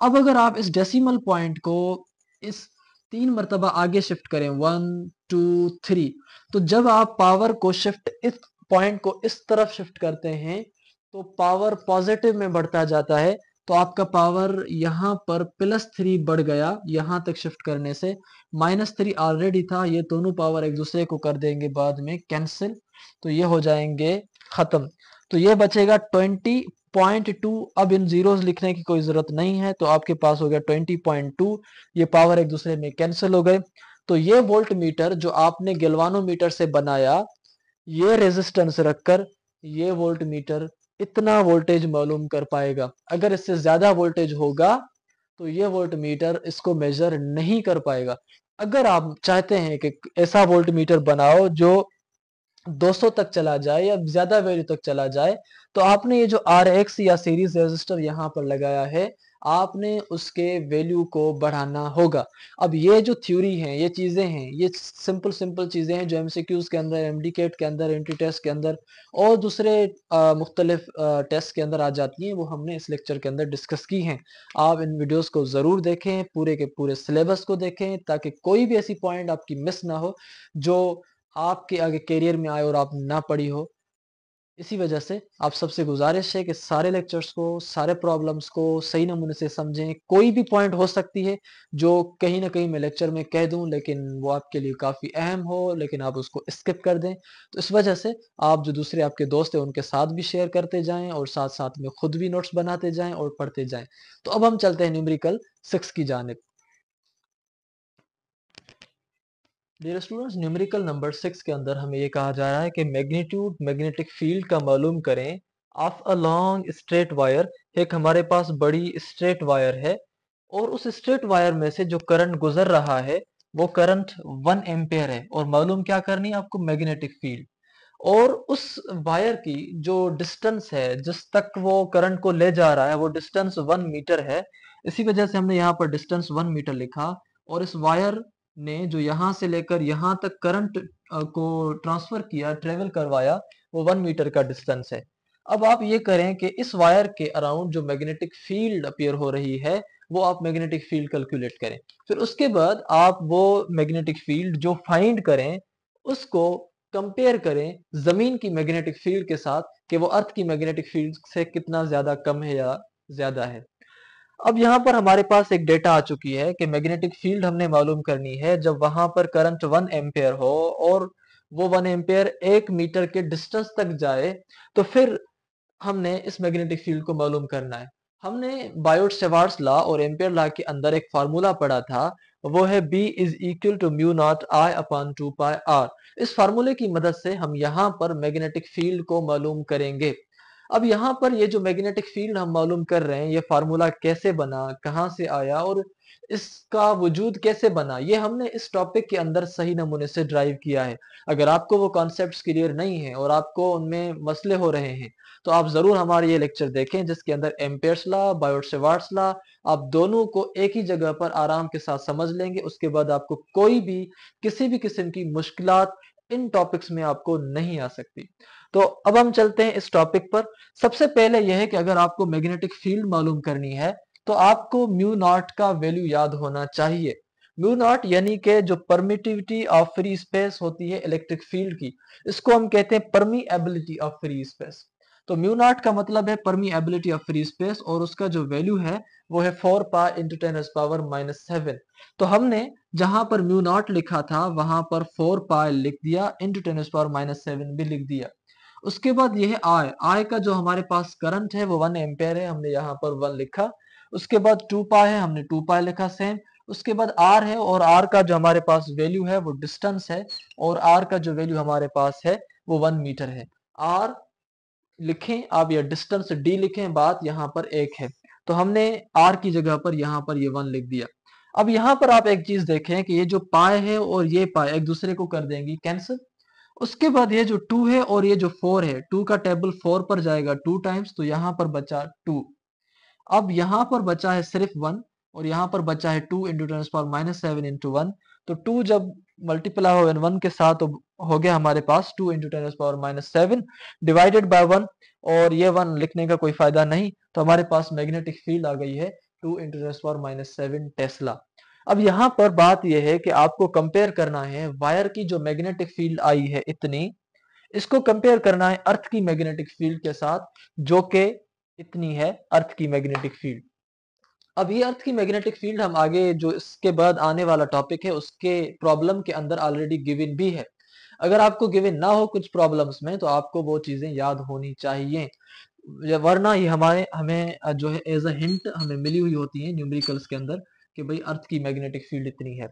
A: अब अगर आप इस डेसिमल पॉइंट को इस 3 मरतबा आगे शिफ्ट करें 1 2 3, तो जब आप पावर को शिफ्ट इस पॉइंट को इस तरफ शिफ्ट करते हैं तो पावर पॉजिटिव में बढ़ता जाता है। तो आपका पावर यहाँ पर +3 बढ़ गया यहाँ तक शिफ्ट करने से, -3 ऑलरेडी था, ये दोनों पावर एक दूसरे को कर देंगे बाद में कैंसिल, तो ये हो जाएंगे खत्म। तो ये बचेगा 20.2। अब इन जीरोस लिखने की कोई जरूरत नहीं है, तो आपके पास हो गया 20.2। ये पावर एक दूसरे में कैंसिल हो गए। तो ये वोल्ट मीटर जो आपने गैल्वानोमीटर से बनाया, ये रेजिस्टेंस रखकर ये वोल्ट मीटर इतना वोल्टेज मालूम कर पाएगा। अगर इससे ज्यादा वोल्टेज होगा तो ये वोल्ट मीटर इसको मेजर नहीं कर पाएगा। अगर आप चाहते हैं कि ऐसा वोल्ट मीटर बनाओ जो 200 तक चला जाए या ज्यादा वैल्यू तक चला जाए, तो आपने ये जो आर एक्स या सीरीज रेजिस्टर यहाँ पर लगाया है, आपने उसके वैल्यू को बढ़ाना होगा। अब ये जो थ्योरी है, ये चीजें हैं, ये सिंपल सिंपल चीजें हैं जो एमसीक्यूज के अंदर, एमडीकेट के अंदर, एंट्री टेस्ट के अंदर और दूसरे मुख्तलिफ टेस्ट के अंदर आ जाती हैं। वो हमने इस लेक्चर के अंदर डिस्कस की हैं। आप इन वीडियोस को जरूर देखें, पूरे के पूरे सिलेबस को देखें, ताकि कोई भी ऐसी पॉइंट आपकी मिस ना हो जो आपके आगे करियर में आए और आप ना पढ़ी हो। इसी वजह से आप सबसे गुजारिश है कि सारे लेक्चर्स को, सारे प्रॉब्लम्स को सही नमूने से समझें। कोई भी पॉइंट हो सकती है जो कहीं ना कहीं मैं लेक्चर में कह दूं, लेकिन वो आपके लिए काफ़ी अहम हो, लेकिन आप उसको स्किप कर दें। तो इस वजह से आप जो दूसरे आपके दोस्त हैं उनके साथ भी शेयर करते जाएं और साथ साथ में खुद भी नोट्स बनाते जाएं और पढ़ते जाएं। तो अब हम चलते हैं न्यूमेरिकल 6 की जानिब। डियर स्टूडेंट्स, न्यूमेरिकल नंबर 6 के अंदर हमें ये कहा जा रहा है कि मैग्नीट्यूड मैग्नेटिक फील्ड का मालूम करें of a long straight wire. एक हमारे पास बड़ी स्ट्रेट वायर है और उस स्ट्रेट वायर में से जो करंट गुजर रहा है वो करंट 1 एम्पेयर है, और मालूम क्या करनी है आपको, मैग्नेटिक फील्ड। और उस वायर की जो डिस्टेंस है जिस तक वो करंट को ले जा रहा है वो डिस्टेंस 1 मीटर है। इसी वजह से हमने यहाँ पर डिस्टेंस 1 मीटर लिखा। और इस वायर ने जो यहाँ से लेकर यहाँ तक करंट को ट्रांसफर किया, ट्रेवल करवाया, वो 1 मीटर का डिस्टेंस है। अब आप ये करें कि इस वायर के अराउंड जो मैग्नेटिक फील्ड अपीयर हो रही है वो आप मैग्नेटिक फील्ड कैलकुलेट करें। फिर उसके बाद आप वो मैग्नेटिक फील्ड जो फाइंड करें उसको कंपेयर करें जमीन की मैग्नेटिक फील्ड के साथ कि वो अर्थ की मैग्नेटिक फील्ड से कितना ज्यादा कम है या ज्यादा है। अब यहाँ पर हमारे पास एक डेटा आ चुकी है कि मैग्नेटिक फील्ड हमने मालूम करनी है जब वहां पर करंट 1 एम्पेयर हो और वो 1 एम्पेयर 1 मीटर के डिस्टेंस तक जाए। तो फिर हमने इस मैग्नेटिक फील्ड को मालूम करना है। हमने बायोट सेवार्ट्स लॉ और एम्पियर लॉ के अंदर एक फार्मूला पढ़ा था, वो है B is equal to mu naught I upon 2 pi R। इस फार्मूले की मदद से हम यहाँ पर मैग्नेटिक फील्ड को मालूम करेंगे। अब यहाँ पर ये जो मैग्नेटिक फील्ड हम मालूम कर रहे हैं, ये फार्मूला कैसे बना, कहाँ से आया और इसका वजूद कैसे बना, ये हमने इस टॉपिक के अंदर सही नमूने से ड्राइव किया है। अगर आपको वो कॉन्सेप्ट्स क्लियर नहीं है और आपको उनमें मसले हो रहे हैं तो आप जरूर हमारे ये लेक्चर देखें जिसके अंदर Ampere's law, Biot Savart's law, आप दोनों को एक ही जगह पर आराम के साथ समझ लेंगे। उसके बाद आपको कोई भी किसी भी किस्म की मुश्किलात इन टॉपिक्स में आपको नहीं आ सकती। तो अब हम चलते हैं इस टॉपिक पर। सबसे पहले यह है कि अगर आपको मैग्नेटिक फील्ड मालूम करनी है तो आपको म्यू नॉट का वैल्यू याद होना चाहिए। म्यू नॉट यानी कि जो परमिटिविटी ऑफ फ्री स्पेस होती है इलेक्ट्रिक फील्ड की, इसको हम कहते हैं परमीएबिलिटी ऑफ फ्री स्पेस। तो म्यू नॉट का मतलब है परमीएबिलिटी ऑफ फ्री स्पेस और उसका जो वैल्यू है वो है 4 पाई इंटू 10⁻⁻⁷। तो हमने जहां पर म्यू नॉट लिखा था वहां पर 4 पाई लिख दिया, इंटू 10⁻⁷ भी लिख दिया। उसके बाद ये है आई का जो हमारे पास करंट है वो 1 एम्पेयर है, हमने यहाँ पर 1 लिखा। उसके बाद 2 पाई है, हमने 2 पाई लिखा सेम। उसके बाद आर है और आर का जो हमारे पास वैल्यू है वो डिस्टेंस है, और आर का जो वैल्यू हमारे पास है वो 1 मीटर है। आर लिखें आप या डिस्टेंस डी लिखें, बात यहाँ पर एक है। तो हमने आर की जगह पर यहाँ पर ये 1 लिख दिया। अब यहाँ पर आप एक चीज देखें कि ये जो पाए है और ये पाए एक दूसरे को कर देंगी कैंसिल। उसके बाद ये जो 2 है और ये जो 4 है, 2 का टेबल 4 पर जाएगा 2 टाइम्स, तो यहाँ पर बचा 2। अब यहाँ पर बचा है सिर्फ 1 और यहाँ पर बचा है 2 इंटू 10⁻⁷ इंटू 1। तो 2 जब मल्टीप्लाई हो 1 के साथ तो हो गया हमारे पास 2 इंटू 10⁻⁷ डिवाइडेड बाय 1। और ये 1 लिखने का कोई फायदा नहीं, तो हमारे पास मैग्नेटिक फील्ड आ गई है 2 इंटू 10⁻⁷ टेस्ला। अब यहाँ पर बात यह है कि आपको कंपेयर करना है वायर की जो मैग्नेटिक फील्ड आई है इतनी, इसको कंपेयर करना है अर्थ की मैग्नेटिक फील्ड के साथ जो कि इतनी है अर्थ की मैग्नेटिक फील्ड। अब ये अर्थ की मैग्नेटिक फील्ड हम आगे जो इसके बाद आने वाला टॉपिक है उसके प्रॉब्लम के अंदर ऑलरेडी गिवन भी है। अगर आपको गिवन ना हो कुछ प्रॉब्लम्स में तो आपको वो चीजें याद होनी चाहिए, वरना ये हमारे हमें जो है एज अ हिंट हमें मिली हुई होती है न्यूमेरिकल्स के अंदर कि भाई अर्थ की मैग्नेटिक फील्ड इतनी है।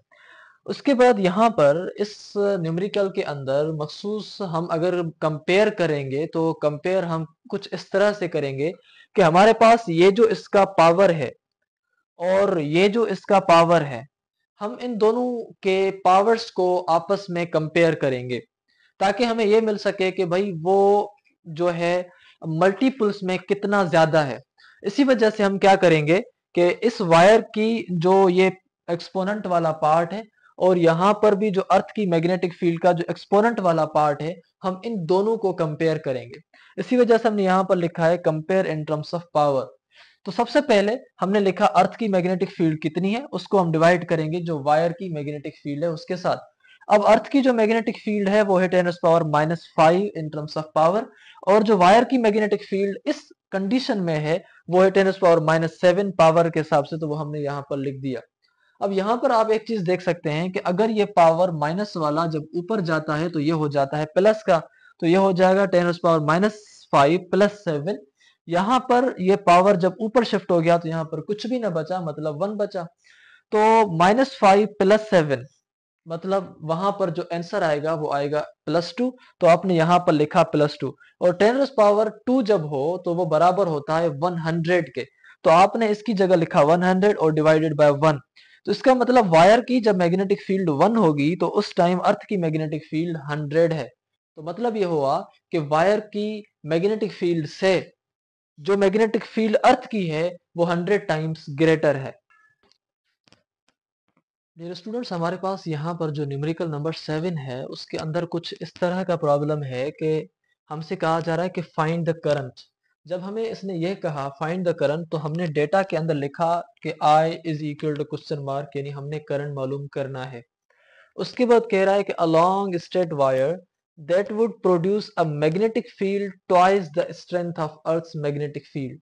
A: उसके बाद यहाँ पर इस न्यूमेरिकल के अंदर मखसूस हम अगर कंपेयर करेंगे तो कंपेयर हम कुछ इस तरह से करेंगे कि हमारे पास ये जो इसका पावर है और ये जो इसका पावर है, हम इन दोनों के पावर्स को आपस में कंपेयर करेंगे ताकि हमें ये मिल सके कि भाई वो जो है मल्टीपल्स में कितना ज्यादा है। इसी वजह से हम क्या करेंगे कि इस वायर की जो ये एक्सपोनेंट वाला पार्ट है और यहाँ पर भी जो अर्थ की मैग्नेटिक फील्ड का जो एक्सपोनेंट वाला पार्ट है, हम इन दोनों को कंपेयर करेंगे। इसी वजह से हमने यहाँ पर लिखा है compare in terms of power. तो सबसे पहले हमने लिखा अर्थ की मैग्नेटिक फील्ड कितनी है, उसको हम डिवाइड करेंगे जो वायर की मैग्नेटिक फील्ड है उसके साथ। अब अर्थ की जो मैग्नेटिक फील्ड है वो है 10⁻⁵ इन टर्म्स ऑफ पावर, और जो वायर की मैग्नेटिक फील्ड इस कंडीशन में है वो है 10⁻⁷ पावर के हिसाब से, तो वो हमने यहाँ पर लिख दिया। अब यहाँ पर आप एक चीज देख सकते हैं कि अगर ये पावर माइनस वाला जब ऊपर जाता है तो ये हो जाता है प्लस का, तो ये हो जाएगा 10⁻⁵ प्लस 7। यहाँ पर ये पावर जब ऊपर शिफ्ट हो गया तो यहाँ पर कुछ भी ना बचा, मतलब 1 बचा। तो -5 प्लस 7 मतलब वहां पर जो आंसर आएगा वो आएगा +2। तो आपने यहाँ पर लिखा +2, और 10⁻² जब हो तो वो बराबर होता है 100 के, तो आपने इसकी जगह लिखा 100 और डिवाइडेड बाय 1। तो इसका मतलब वायर की जब मैग्नेटिक फील्ड 1 होगी तो उस टाइम अर्थ की मैग्नेटिक फील्ड 100 है। तो मतलब ये हुआ कि वायर की मैग्नेटिक फील्ड से जो मैग्नेटिक फील्ड अर्थ की है वो 100 टाइम्स ग्रेटर है। डियर स्टूडेंट्स, हमारे पास यहाँ पर जो न्यूमेरिकल नंबर 7 है उसके अंदर कुछ इस तरह का प्रॉब्लम है कि हमसे कहा जा रहा है कि फाइंड द करंट। जब हमें इसने ये कहा फाइंड द करंट, तो हमने डेटा के अंदर लिखा कि I is equal to question mark, यानी हमने करंट मालूम करना है। उसके बाद कह रहा है कि along straight wire that would produce a magnetic field twice the strength of Earth's magnetic field।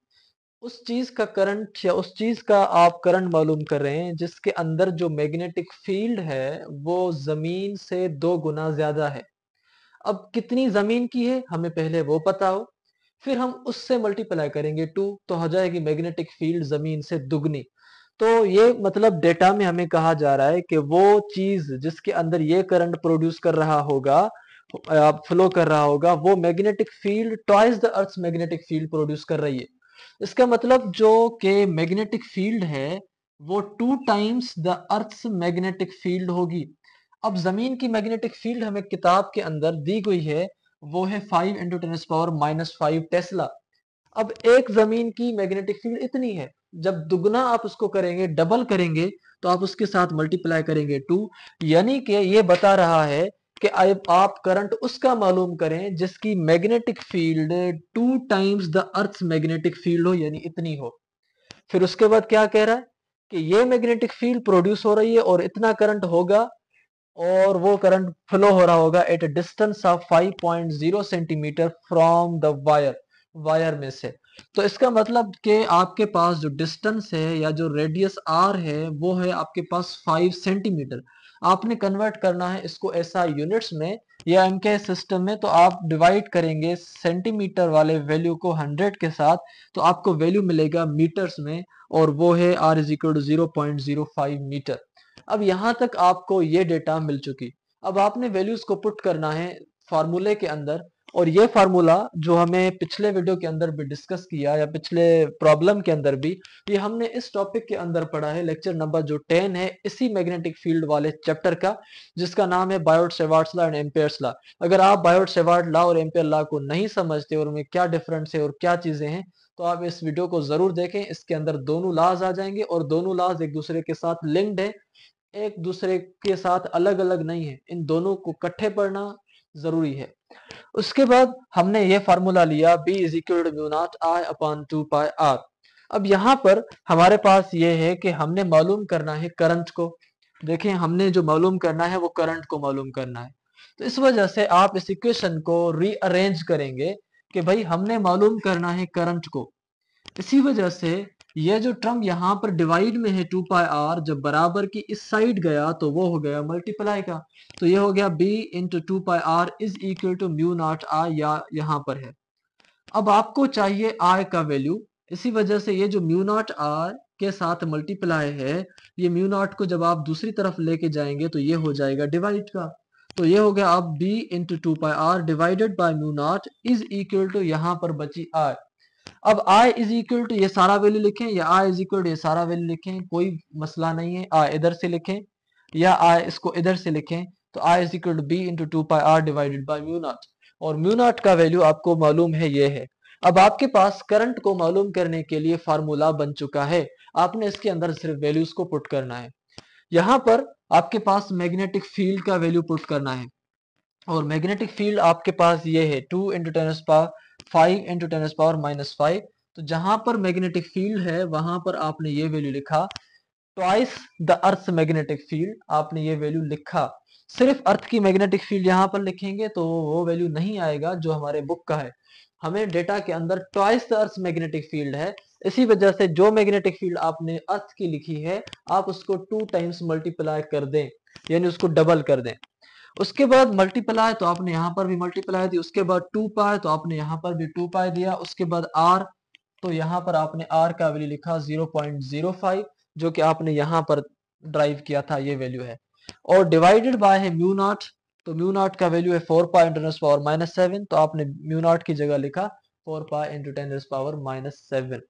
A: उस चीज का करंट या उस चीज का आप करंट मालूम कर रहे हैं जिसके अंदर जो मैग्नेटिक फील्ड है वो जमीन से 2 गुना ज्यादा है। अब कितनी जमीन की है हमें पहले वो पता हो, फिर हम उससे मल्टीप्लाई करेंगे 2, तो हो जाएगी मैग्नेटिक फील्ड जमीन से दुगनी। तो ये मतलब डेटा में हमें कहा जा रहा है कि वो चीज जिसके अंदर ये करंट प्रोड्यूस कर रहा होगा, फ्लो कर रहा होगा, वो magnetic field twice the earth magnetic field produce कर रही है। इसका मतलब जो के मैग्नेटिक फील्ड है वो 2 times the earth's magnetic field होगी। अब जमीन की मैग्नेटिक फील्ड हमें किताब के अंदर दी गई है, वो है 5 इंटू 10⁻⁵ टेस्ला। अब एक जमीन की मैग्नेटिक फील्ड इतनी है, जब दुगना आप उसको करेंगे, डबल करेंगे, तो आप उसके साथ मल्टीप्लाई करेंगे 2, यानी कि ये बता रहा है कि अब आप करंट उसका मालूम करें जिसकी magnetic field 2 times the earth magnetic field हो, यानी इतनी हो। फिर उसके बाद क्या कह रहा है कि ये मैग्नेटिक फील्ड प्रोड्यूस हो रही है और इतना करंट होगा, और वो करंट फ्लो हो रहा होगा at distance of 5.0 centimetre from the wire, wire में से। तो इसका मतलब कि आपके पास जो डिस्टेंस है या जो रेडियस आर है वो है आपके पास 5 सेंटीमीटर। आपने कन्वर्ट करना है इसको ऐसा यूनिट्स में या इनके सिस्टम में, तो आप डिवाइड करेंगे सेंटीमीटर वाले वैल्यू को 100 के साथ, तो आपको वैल्यू मिलेगा मीटर्स में, और वो है r is equal to 0.05 metre. अब यहां तक आपको ये डेटा मिल चुकी। अब आपने वैल्यूज को पुट करना है फार्मूले के अंदर, और ये फार्मूला जो हमें पिछले वीडियो के अंदर भी डिस्कस किया या पिछले प्रॉब्लम के अंदर भी, ये हमने इस टॉपिक के अंदर पढ़ा है, लेक्चर नंबर जो 10 है इसी मैग्नेटिक फील्ड वाले चैप्टर का, जिसका नाम है बायोट-सेवार्ट्स लॉ एंड एम्पेयर्स लॉ। अगर आप बायोट-सेवार्ट लॉ और एम्पेयर लॉ को नहीं समझते और उनमें क्या डिफरेंस है और क्या चीजें हैं, तो आप इस वीडियो को जरूर देखें। इसके अंदर दोनों लॉज आ जाएंगे और दोनों लॉज एक दूसरे के साथ लिंक्ड है, एक दूसरे के साथ अलग अलग नहीं है, इन दोनों को इकट्ठे पढ़ना जरूरी है। उसके बाद हमने ये फार्मूला लिया B is equal to mu naught I upon 2 pi R। अब यहाँ पर हमारे पास ये है कि हमने मालूम करना है करंट को। देखें, हमने जो मालूम करना है वो करंट को मालूम करना है, तो इस वजह से आप इस इक्वेशन को रीअरेंज करेंगे कि भाई हमने मालूम करना है करंट को। इसी वजह से ये जो टर्म यहाँ पर डिवाइड में है 2 पाई आर, जब बराबर की इस साइड गया तो वो हो गया मल्टीप्लाई का, तो ये हो गया b into 2 pi R is equal to mu naught I, या यहाँ पर है। अब आपको चाहिए i का वैल्यू, इसी वजह से ये जो म्यू नॉट आर के साथ मल्टीप्लाई है, ये म्यू नॉट को जब आप दूसरी तरफ लेके जाएंगे तो ये हो जाएगा डिवाइड का, तो ये हो गया अब b into 2 pi R divided by mu naught is equal to यहाँ पर बची i। अब i इज इक्वल टू ये सारा वैल्यू लिखें या i इज इक्वल टू ये सारा वैल्यू लिखें, कोई मसला नहीं है। i इधर से लिखें या i इसको इधर से लिखें, तो i is equal to B into 2 pi R divided by mu naught, और म्यू नॉट का वैल्यू आपको मालूम है ये है। अब आपके पास करंट को मालूम करने के लिए फार्मूला बन चुका है। आपने इसके अंदर सिर्फ वैल्यूज को पुट करना है। यहाँ पर आपके पास मैग्नेटिक फील्ड का वैल्यू पुट करना है, और मैग्नेटिक फील्ड आपके पास ये है 2 इंटू 10⁵ इंटू 10⁻⁻⁵। तो जहां पर मैग्नेटिक फील्ड है वहां पर आपने ये वैल्यू लिखा, twice the earth magnetic field, आपने ये वैल्यू लिखा। सिर्फ अर्थ की मैग्नेटिक फील्ड यहां पर लिखेंगे तो वो वैल्यू नहीं आएगा जो हमारे बुक का है। हमें डेटा के अंदर twice the earth magnetic field है, इसी वजह से जो मैग्नेटिक फील्ड आपने अर्थ की लिखी है आप उसको 2 टाइम्स मल्टीप्लाई कर दें, यानी उसको डबल कर दें। उसके बाद मल्टीप्लाई तो आपने यहाँ पर भी मल्टीप्लाई दी, उसके बाद 2 पाई तो आपने यहाँ पर भी 2 पाई दिया, उसके बाद आर तो यहाँ पर आपने आर का वैल्यू लिखा 0.05, जो कि आपने यहाँ पर ड्राइव किया था, ये वैल्यू है। और डिवाइडेड बाय है म्यू नॉट, तो म्यू नॉट का वैल्यू है 4 पाई इंटू 10⁻⁻⁷, तो आपने म्यू नॉट की जगह लिखा 4 पाई इंटू 10⁻⁻⁷।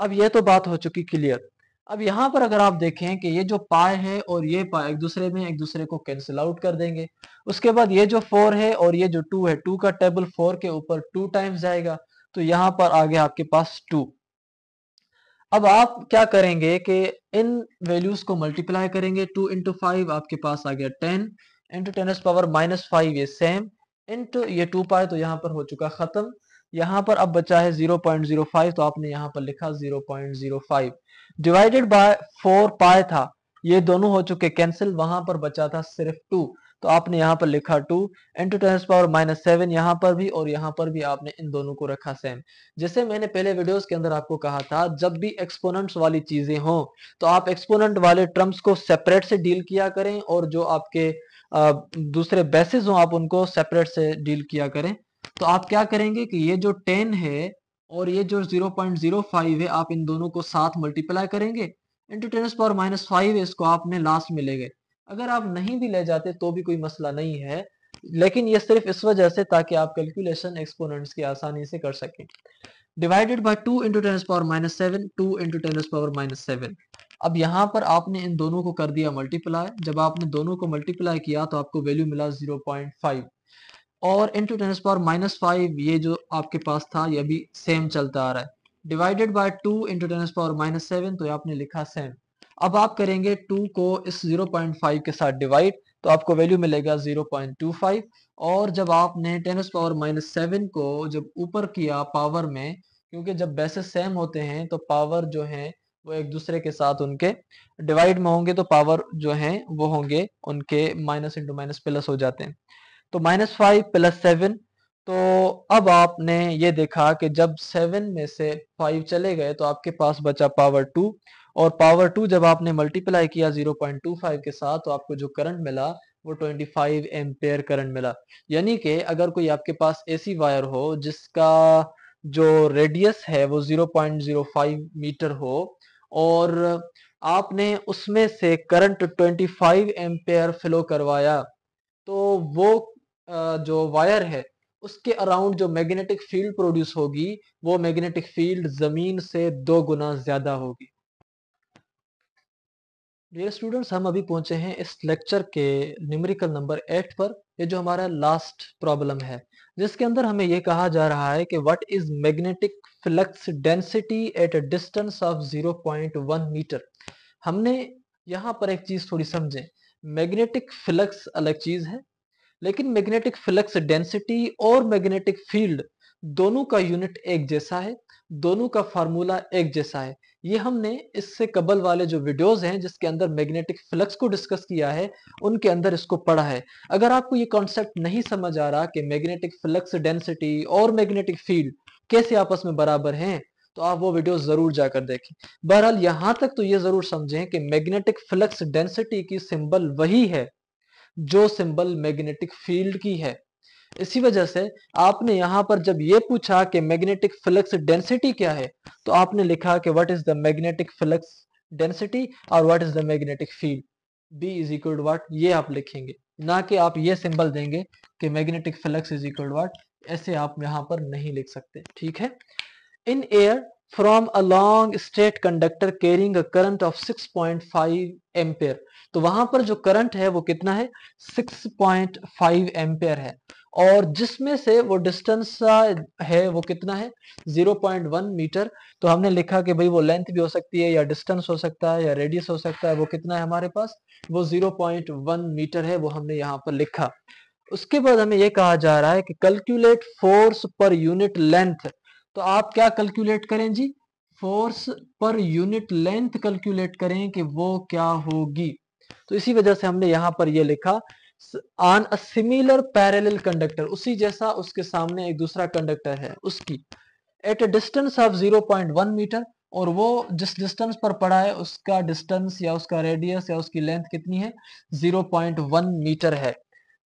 A: अब ये तो बात हो चुकी क्लियर। अब यहाँ पर अगर आप देखें कि ये जो पाई है और ये पाई एक दूसरे को कैंसिल आउट कर देंगे। उसके बाद ये जो 4 है और ये जो 2 है, 2 का टेबल 4 के ऊपर 2 टाइम्स जाएगा, तो यहाँ पर आ गया आपके पास 2। अब आप क्या करेंगे कि इन वैल्यूज को मल्टीप्लाई करेंगे, 2 इंटू 5 आपके पास आ गया 10 इंटू 10⁻⁻⁵ ये सेम इंटू ये 2 पाई, तो यहाँ पर हो चुका खत्म। यहाँ पर अब बचा है 0.05, तो आपने यहाँ पर लिखा 0.05 डिवाइडेड बाय 4 पाई था, ये दोनों हो चुके कैंसिल, वहां पर बचा था सिर्फ 2, तो आपने यहाँ पर लिखा 2 इंटू 10⁻⁻⁷, यहाँ पर भी और यहाँ पर भी आपने इन दोनों को रखा सेम। जैसे मैंने पहले वीडियोस के अंदर आपको कहा था, जब भी एक्सपोनेंट्स वाली चीजें हों तो आप एक्सपोनेंट वाले टर्म्स को सेपरेट से डील किया करें, और जो आपके दूसरे बेसिस हों आप उनको सेपरेट से डील किया करें। तो आप क्या करेंगे कि ये जो 10 है और ये जो 0.05 है, आप इन दोनों को साथ मल्टीप्लाई करेंगे इंटू 10⁻⁻⁵, इसको आपने लास्ट में ले गए। अगर आप नहीं भी ले जाते तो भी कोई मसला नहीं है, लेकिन ये सिर्फ इस वजह से ताकि आप कैलकुलेशन एक्सपोनेंट्स की आसानी से कर सकें। Divided by 2 into 10⁻⁷, 2 into 10⁻⁷। अब यहाँ पर आपने इन दोनों को कर दिया मल्टीप्लाई, जब आपने दोनों को मल्टीप्लाई किया तो आपको वैल्यू मिला 0.5, और इंटू 10⁻⁵, ये जो आपके पास था ये भी सेम चलता आ रहा है। डिवाइडेड बाय 2 इंटू 10⁻⁷, तो आपने लिखा सेम। अब आप करेंगे 2 को इस 0.5 के साथ डिवाइड, तो आपको वैल्यू मिलेगा 0.25, और जब आपने 10⁻⁷ को जब ऊपर किया पावर में, क्योंकि जब बेसिस सेम होते हैं तो पावर जो है वो एक दूसरे के साथ उनके डिवाइड में होंगे, तो पावर जो है वो होंगे उनके माइनस इंटू माइनस प्लस हो जाते हैं। तो -5 + 7, तो अब आपने ये देखा कि जब 7 में से 5 चले गए तो आपके पास बचा पावर 2, और पावर 2 जब आपने मल्टीप्लाई किया 0.25 के साथ तो आपको जो करंट मिला वो 25 एम्पेयर करंट मिला। यानी कि अगर कोई आपके पास ऐसी वायर हो जिसका जो रेडियस है वो 0.05 मीटर हो, और आपने उसमें से करंट 25 एम्पेयर फ्लो करवाया, तो वो जो वायर है उसके अराउंड जो मैग्नेटिक फील्ड प्रोड्यूस होगी वो मैग्नेटिक फील्ड जमीन से 2 गुना ज्यादा होगी। डियर स्टूडेंट्स, हम अभी पहुंचे हैं इस लेक्चर के न्यूमेरिकल नंबर 8 पर। ये जो हमारा लास्ट प्रॉब्लम है जिसके अंदर हमें ये कहा जा रहा है कि what is magnetic flux density at a distance of 0.1 metre. हमने यहाँ पर एक चीज थोड़ी समझें, मैग्नेटिक फ्लक्स अलग चीज है, लेकिन मैग्नेटिक फ्लक्स डेंसिटी और मैग्नेटिक फील्ड दोनों का यूनिट एक जैसा है, दोनों का फार्मूला एक जैसा है। ये हमने इससे कबल वाले जो वीडियोस हैं जिसके अंदर मैग्नेटिक फ्लक्स को डिस्कस किया है उनके अंदर इसको पढ़ा है। अगर आपको ये कॉन्सेप्ट नहीं समझ आ रहा कि मैग्नेटिक फ्लक्स डेंसिटी और मैग्नेटिक फील्ड कैसे आपस में बराबर हैं, तो आप वो वीडियो जरूर जाकर देखें। बहरहाल यहां तक तो ये जरूर समझें कि मैग्नेटिक फ्लक्स डेंसिटी की सिंबल वही है जो सिंबल मैग्नेटिक फील्ड की है। इसी वजह से आपने यहां पर जब ये पूछा कि मैग्नेटिक फ्लक्स डेंसिटी क्या है, तो आपने लिखा कि what is the magnetic flux density और what is the magnetic field, B is equal to what, ये आप लिखेंगे, ना कि आप ये सिंबल देंगे कि magnetic flux is equal to what. ऐसे आप यहां पर नहीं लिख सकते, ठीक है। In air from a long straight conductor carrying a current of 6.5 ampere, तो वहां पर जो करंट है वो कितना है, 6.5 एम्पेयर है। और जिसमें से वो डिस्टेंस है वो कितना है 0.1 मीटर। तो हमने लिखा कि भाई वो लेंथ भी हो सकती है या डिस्टेंस हो सकता है या रेडियस हो सकता है, वो कितना है हमारे पास, वो 0.1 मीटर है, वो हमने यहाँ पर लिखा। उसके बाद हमें ये कहा जा रहा है कि calculate force per unit length. तो आप क्या कैलकुलेट करें जी, force per unit length calculate करें कि वो क्या होगी। तो इसी वजह से हमने यहां पर ये लिखा on a similar parallel conductor, उसी जैसा उसके सामने एक दूसरा कंडक्टर है उसकी, at a distance of 0.1 metre, और वो जिस डिस्टेंस पर पड़ा है उसका डिस्टेंस या उसका रेडियस या उसकी लेंथ कितनी है 0.1 मीटर है,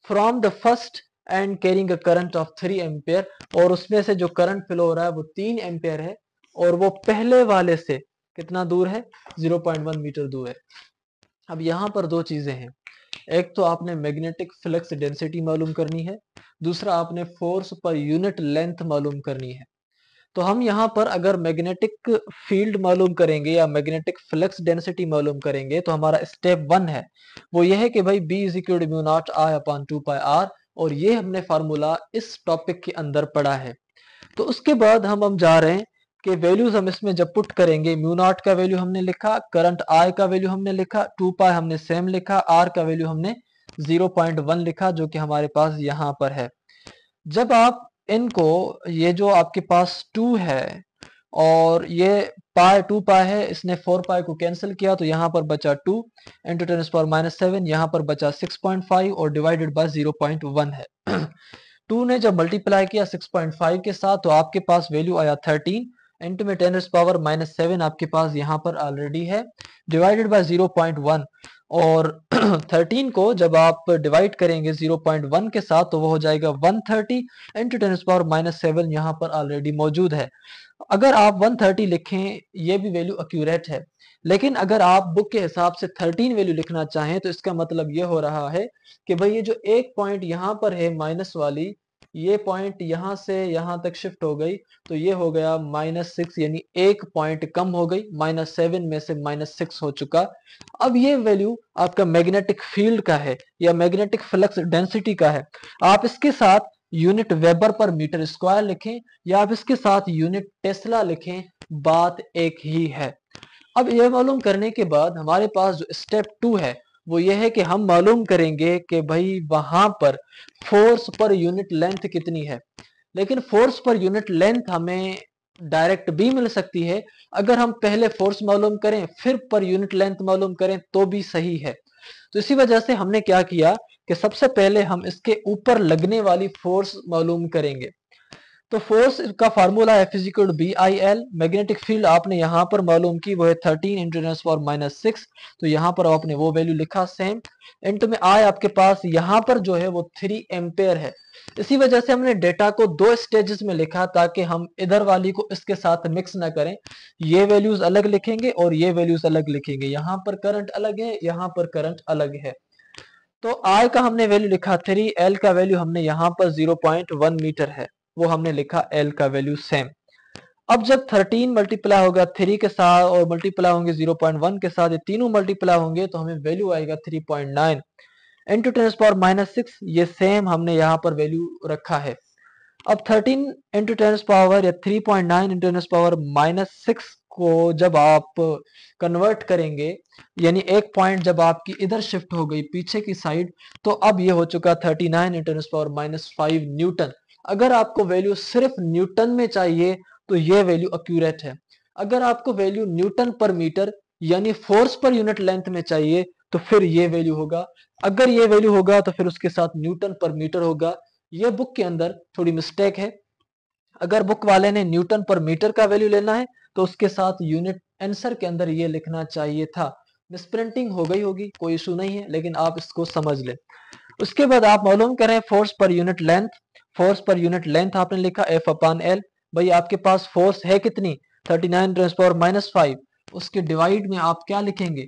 A: from the first and carrying a current of 3 ampere, और उसमें से जो करंट फ्लो हो रहा है वो 3 एम्पेयर है, और वो पहले वाले से कितना दूर है 0.1 मीटर दूर है। अब यहाँ पर दो चीजें हैं, एक तो आपने मैग्नेटिक फ्लक्स डेंसिटी मालूम करनी है, दूसरा आपने फोर्स पर यूनिट लेंथ मालूम करनी है। तो हम यहाँ पर अगर मैग्नेटिक फील्ड मालूम करेंगे या मैग्नेटिक फ्लक्स डेंसिटी मालूम करेंगे तो हमारा स्टेप 1 है वो ये है कि भाई B is equal to mu naught I upon 2 pi R, और ये हमने फार्मूला इस टॉपिक के अंदर पढ़ा है। तो उसके बाद हम जा रहे हैं कि वैल्यूज हम इसमें जब पुट करेंगे, म्यू नॉट का वैल्यू हमने लिखा, करंट I का वैल्यू हमने लिखा, 2 पाई हमने सेम लिखा, R का वैल्यू हमने 0.1 लिखा जो कि हमारे पास यहाँ पर है। जब आप इनको, ये जो आपके पास 2 है और ये पाई 2 पाई है, इसने 4 पाई को कैंसिल किया तो यहाँ पर बचा 2 इंटू 10⁻⁷, यहाँ पर बचा 6.5 और डिवाइडेड बाय 0.1 है। 2 ने जब मल्टीप्लाई किया 6.5 के साथ तो आपके पास वैल्यू आया 13 इंटू में 10⁻⁷ आपके पास यहाँ पर ऑलरेडी है, डिवाइडेड बाय 0.1, और 13 को जब आप डिवाइड करेंगे 0.1 के साथ तो वो हो जाएगा 130 इंटू 10⁻⁷, यहाँ पर ऑलरेडी मौजूद है। अगर आप 130 लिखें ये भी वैल्यू एक्यूरेट है, लेकिन अगर आप बुक के हिसाब से 13 वैल्यू लिखना चाहें तो इसका मतलब ये हो रहा है कि भाई ये जो एक पॉइंट यहाँ पर है माइनस वाली, ये पॉइंट यहाँ से यहाँ तक शिफ्ट हो गई तो ये हो गया -6, यानी एक पॉइंट कम हो गई, -7 में से -6 हो चुका। अब ये वैल्यू आपका मैग्नेटिक फील्ड का है या मैग्नेटिक फ्लक्स डेंसिटी का है। आप इसके साथ unit weber per metre square लिखें या आप इसके साथ यूनिट टेस्ला लिखें, बात एक ही है। अब यह मालूम करने के बाद हमारे पास जो स्टेप 2 है वो ये है कि हम मालूम करेंगे कि भाई वहां पर फोर्स पर यूनिट लेंथ कितनी है। लेकिन फोर्स पर यूनिट लेंथ हमें डायरेक्ट भी मिल सकती है, अगर हम पहले फोर्स मालूम करें फिर पर यूनिट लेंथ मालूम करें तो भी सही है। तो इसी वजह से हमने क्या किया कि सबसे पहले हम इसके ऊपर लगने वाली फोर्स मालूम करेंगे। तो फोर्स का फार्मूला है फिजिकल BIL, मैग्नेटिक फील्ड आपने यहाँ पर मालूम की वो है 13 इंटू 10⁻⁻6, तो यहाँ पर आपने वो वैल्यू लिखा सेम, इंटू में I आपके पास यहाँ पर जो है वो 3 एम्पेयर है। इसी वजह से हमने डेटा को दो स्टेजेस में लिखा ताकि हम इधर वाली को इसके साथ मिक्स ना करें, ये वैल्यूज अलग लिखेंगे और ये वैल्यूज अलग लिखेंगे, यहाँ पर करंट अलग है, यहाँ पर करंट अलग है। तो I का हमने वैल्यू लिखा 3, L का वैल्यू हमने यहाँ पर 0.1 मीटर है, वो हमने लिखा L का वैल्यू सेम। अब जब 13 मल्टीप्लाई होगा 3 के साथ और मल्टीप्लाई होंगे 0.1 के साथ, ये तीनों मल्टीप्लाई होंगे तो हमें वैल्यू आएगा 3.9 इंटू 10⁻⁻6, ये सेम हमने यहाँ पर वैल्यू रखा है। अब 13 इंटू 10 या 3.9 इंटू 10⁻⁻6 को जब आप कन्वर्ट करेंगे, यानी एक पॉइंट जब आपकी इधर शिफ्ट हो गई पीछे की साइड, तो अब ये हो चुका 39 इंटू 10⁻⁵ न्यूटन। अगर आपको वैल्यू सिर्फ न्यूटन में चाहिए तो ये वैल्यू एक्यूरेट है। अगर आपको वैल्यू न्यूटन पर मीटर यानी फोर्स पर यूनिट लेंथ में चाहिए तो फिर ये वैल्यू होगा, अगर ये वैल्यू होगा तो फिर उसके साथ न्यूटन पर मीटर होगा। ये बुक के अंदर थोड़ी मिस्टेक है, अगर बुक वाले ने न्यूटन पर मीटर का वैल्यू लेना है तो उसके साथ यूनिट आंसर के अंदर ये लिखना चाहिए था। मिसप्रिंटिंग हो गई होगी, कोई इशू नहीं है, लेकिन आप इसको समझ लें। उसके बाद आप मालूम करें force per unit length. Force per unit length आपने लिखा F/L। भाई आपके पास फोर्स है कितनी 39 × 10⁻⁵, उसके डिवाइड में आप क्या लिखेंगे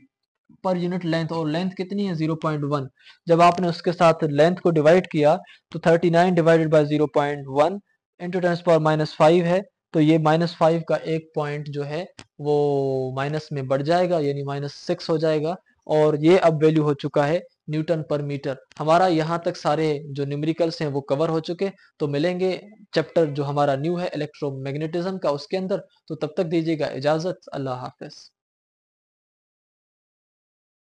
A: पर यूनिट लेंथ, और लेंथ कितनी है 0.1। जब आपने उसके साथ लेंथ को डिवाइड किया तो 39 डिवाइडेड बाय 0.1 इंटू 10⁻⁵ है, तो ये -5 का एक पॉइंट जो है वो माइनस में बढ़ जाएगा यानी -6 हो जाएगा, और ये अब वैल्यू हो चुका है न्यूटन पर मीटर। हमारा यहाँ तक सारे जो न्यूमेरिकल्स हैं वो कवर हो चुके। तो मिलेंगे चैप्टर जो हमारा न्यू है इलेक्ट्रोमैग्नेटिज्म का, उसके अंदर। तो तब तक दीजिएगा इजाज़त। अल्लाह हाफ़िज़।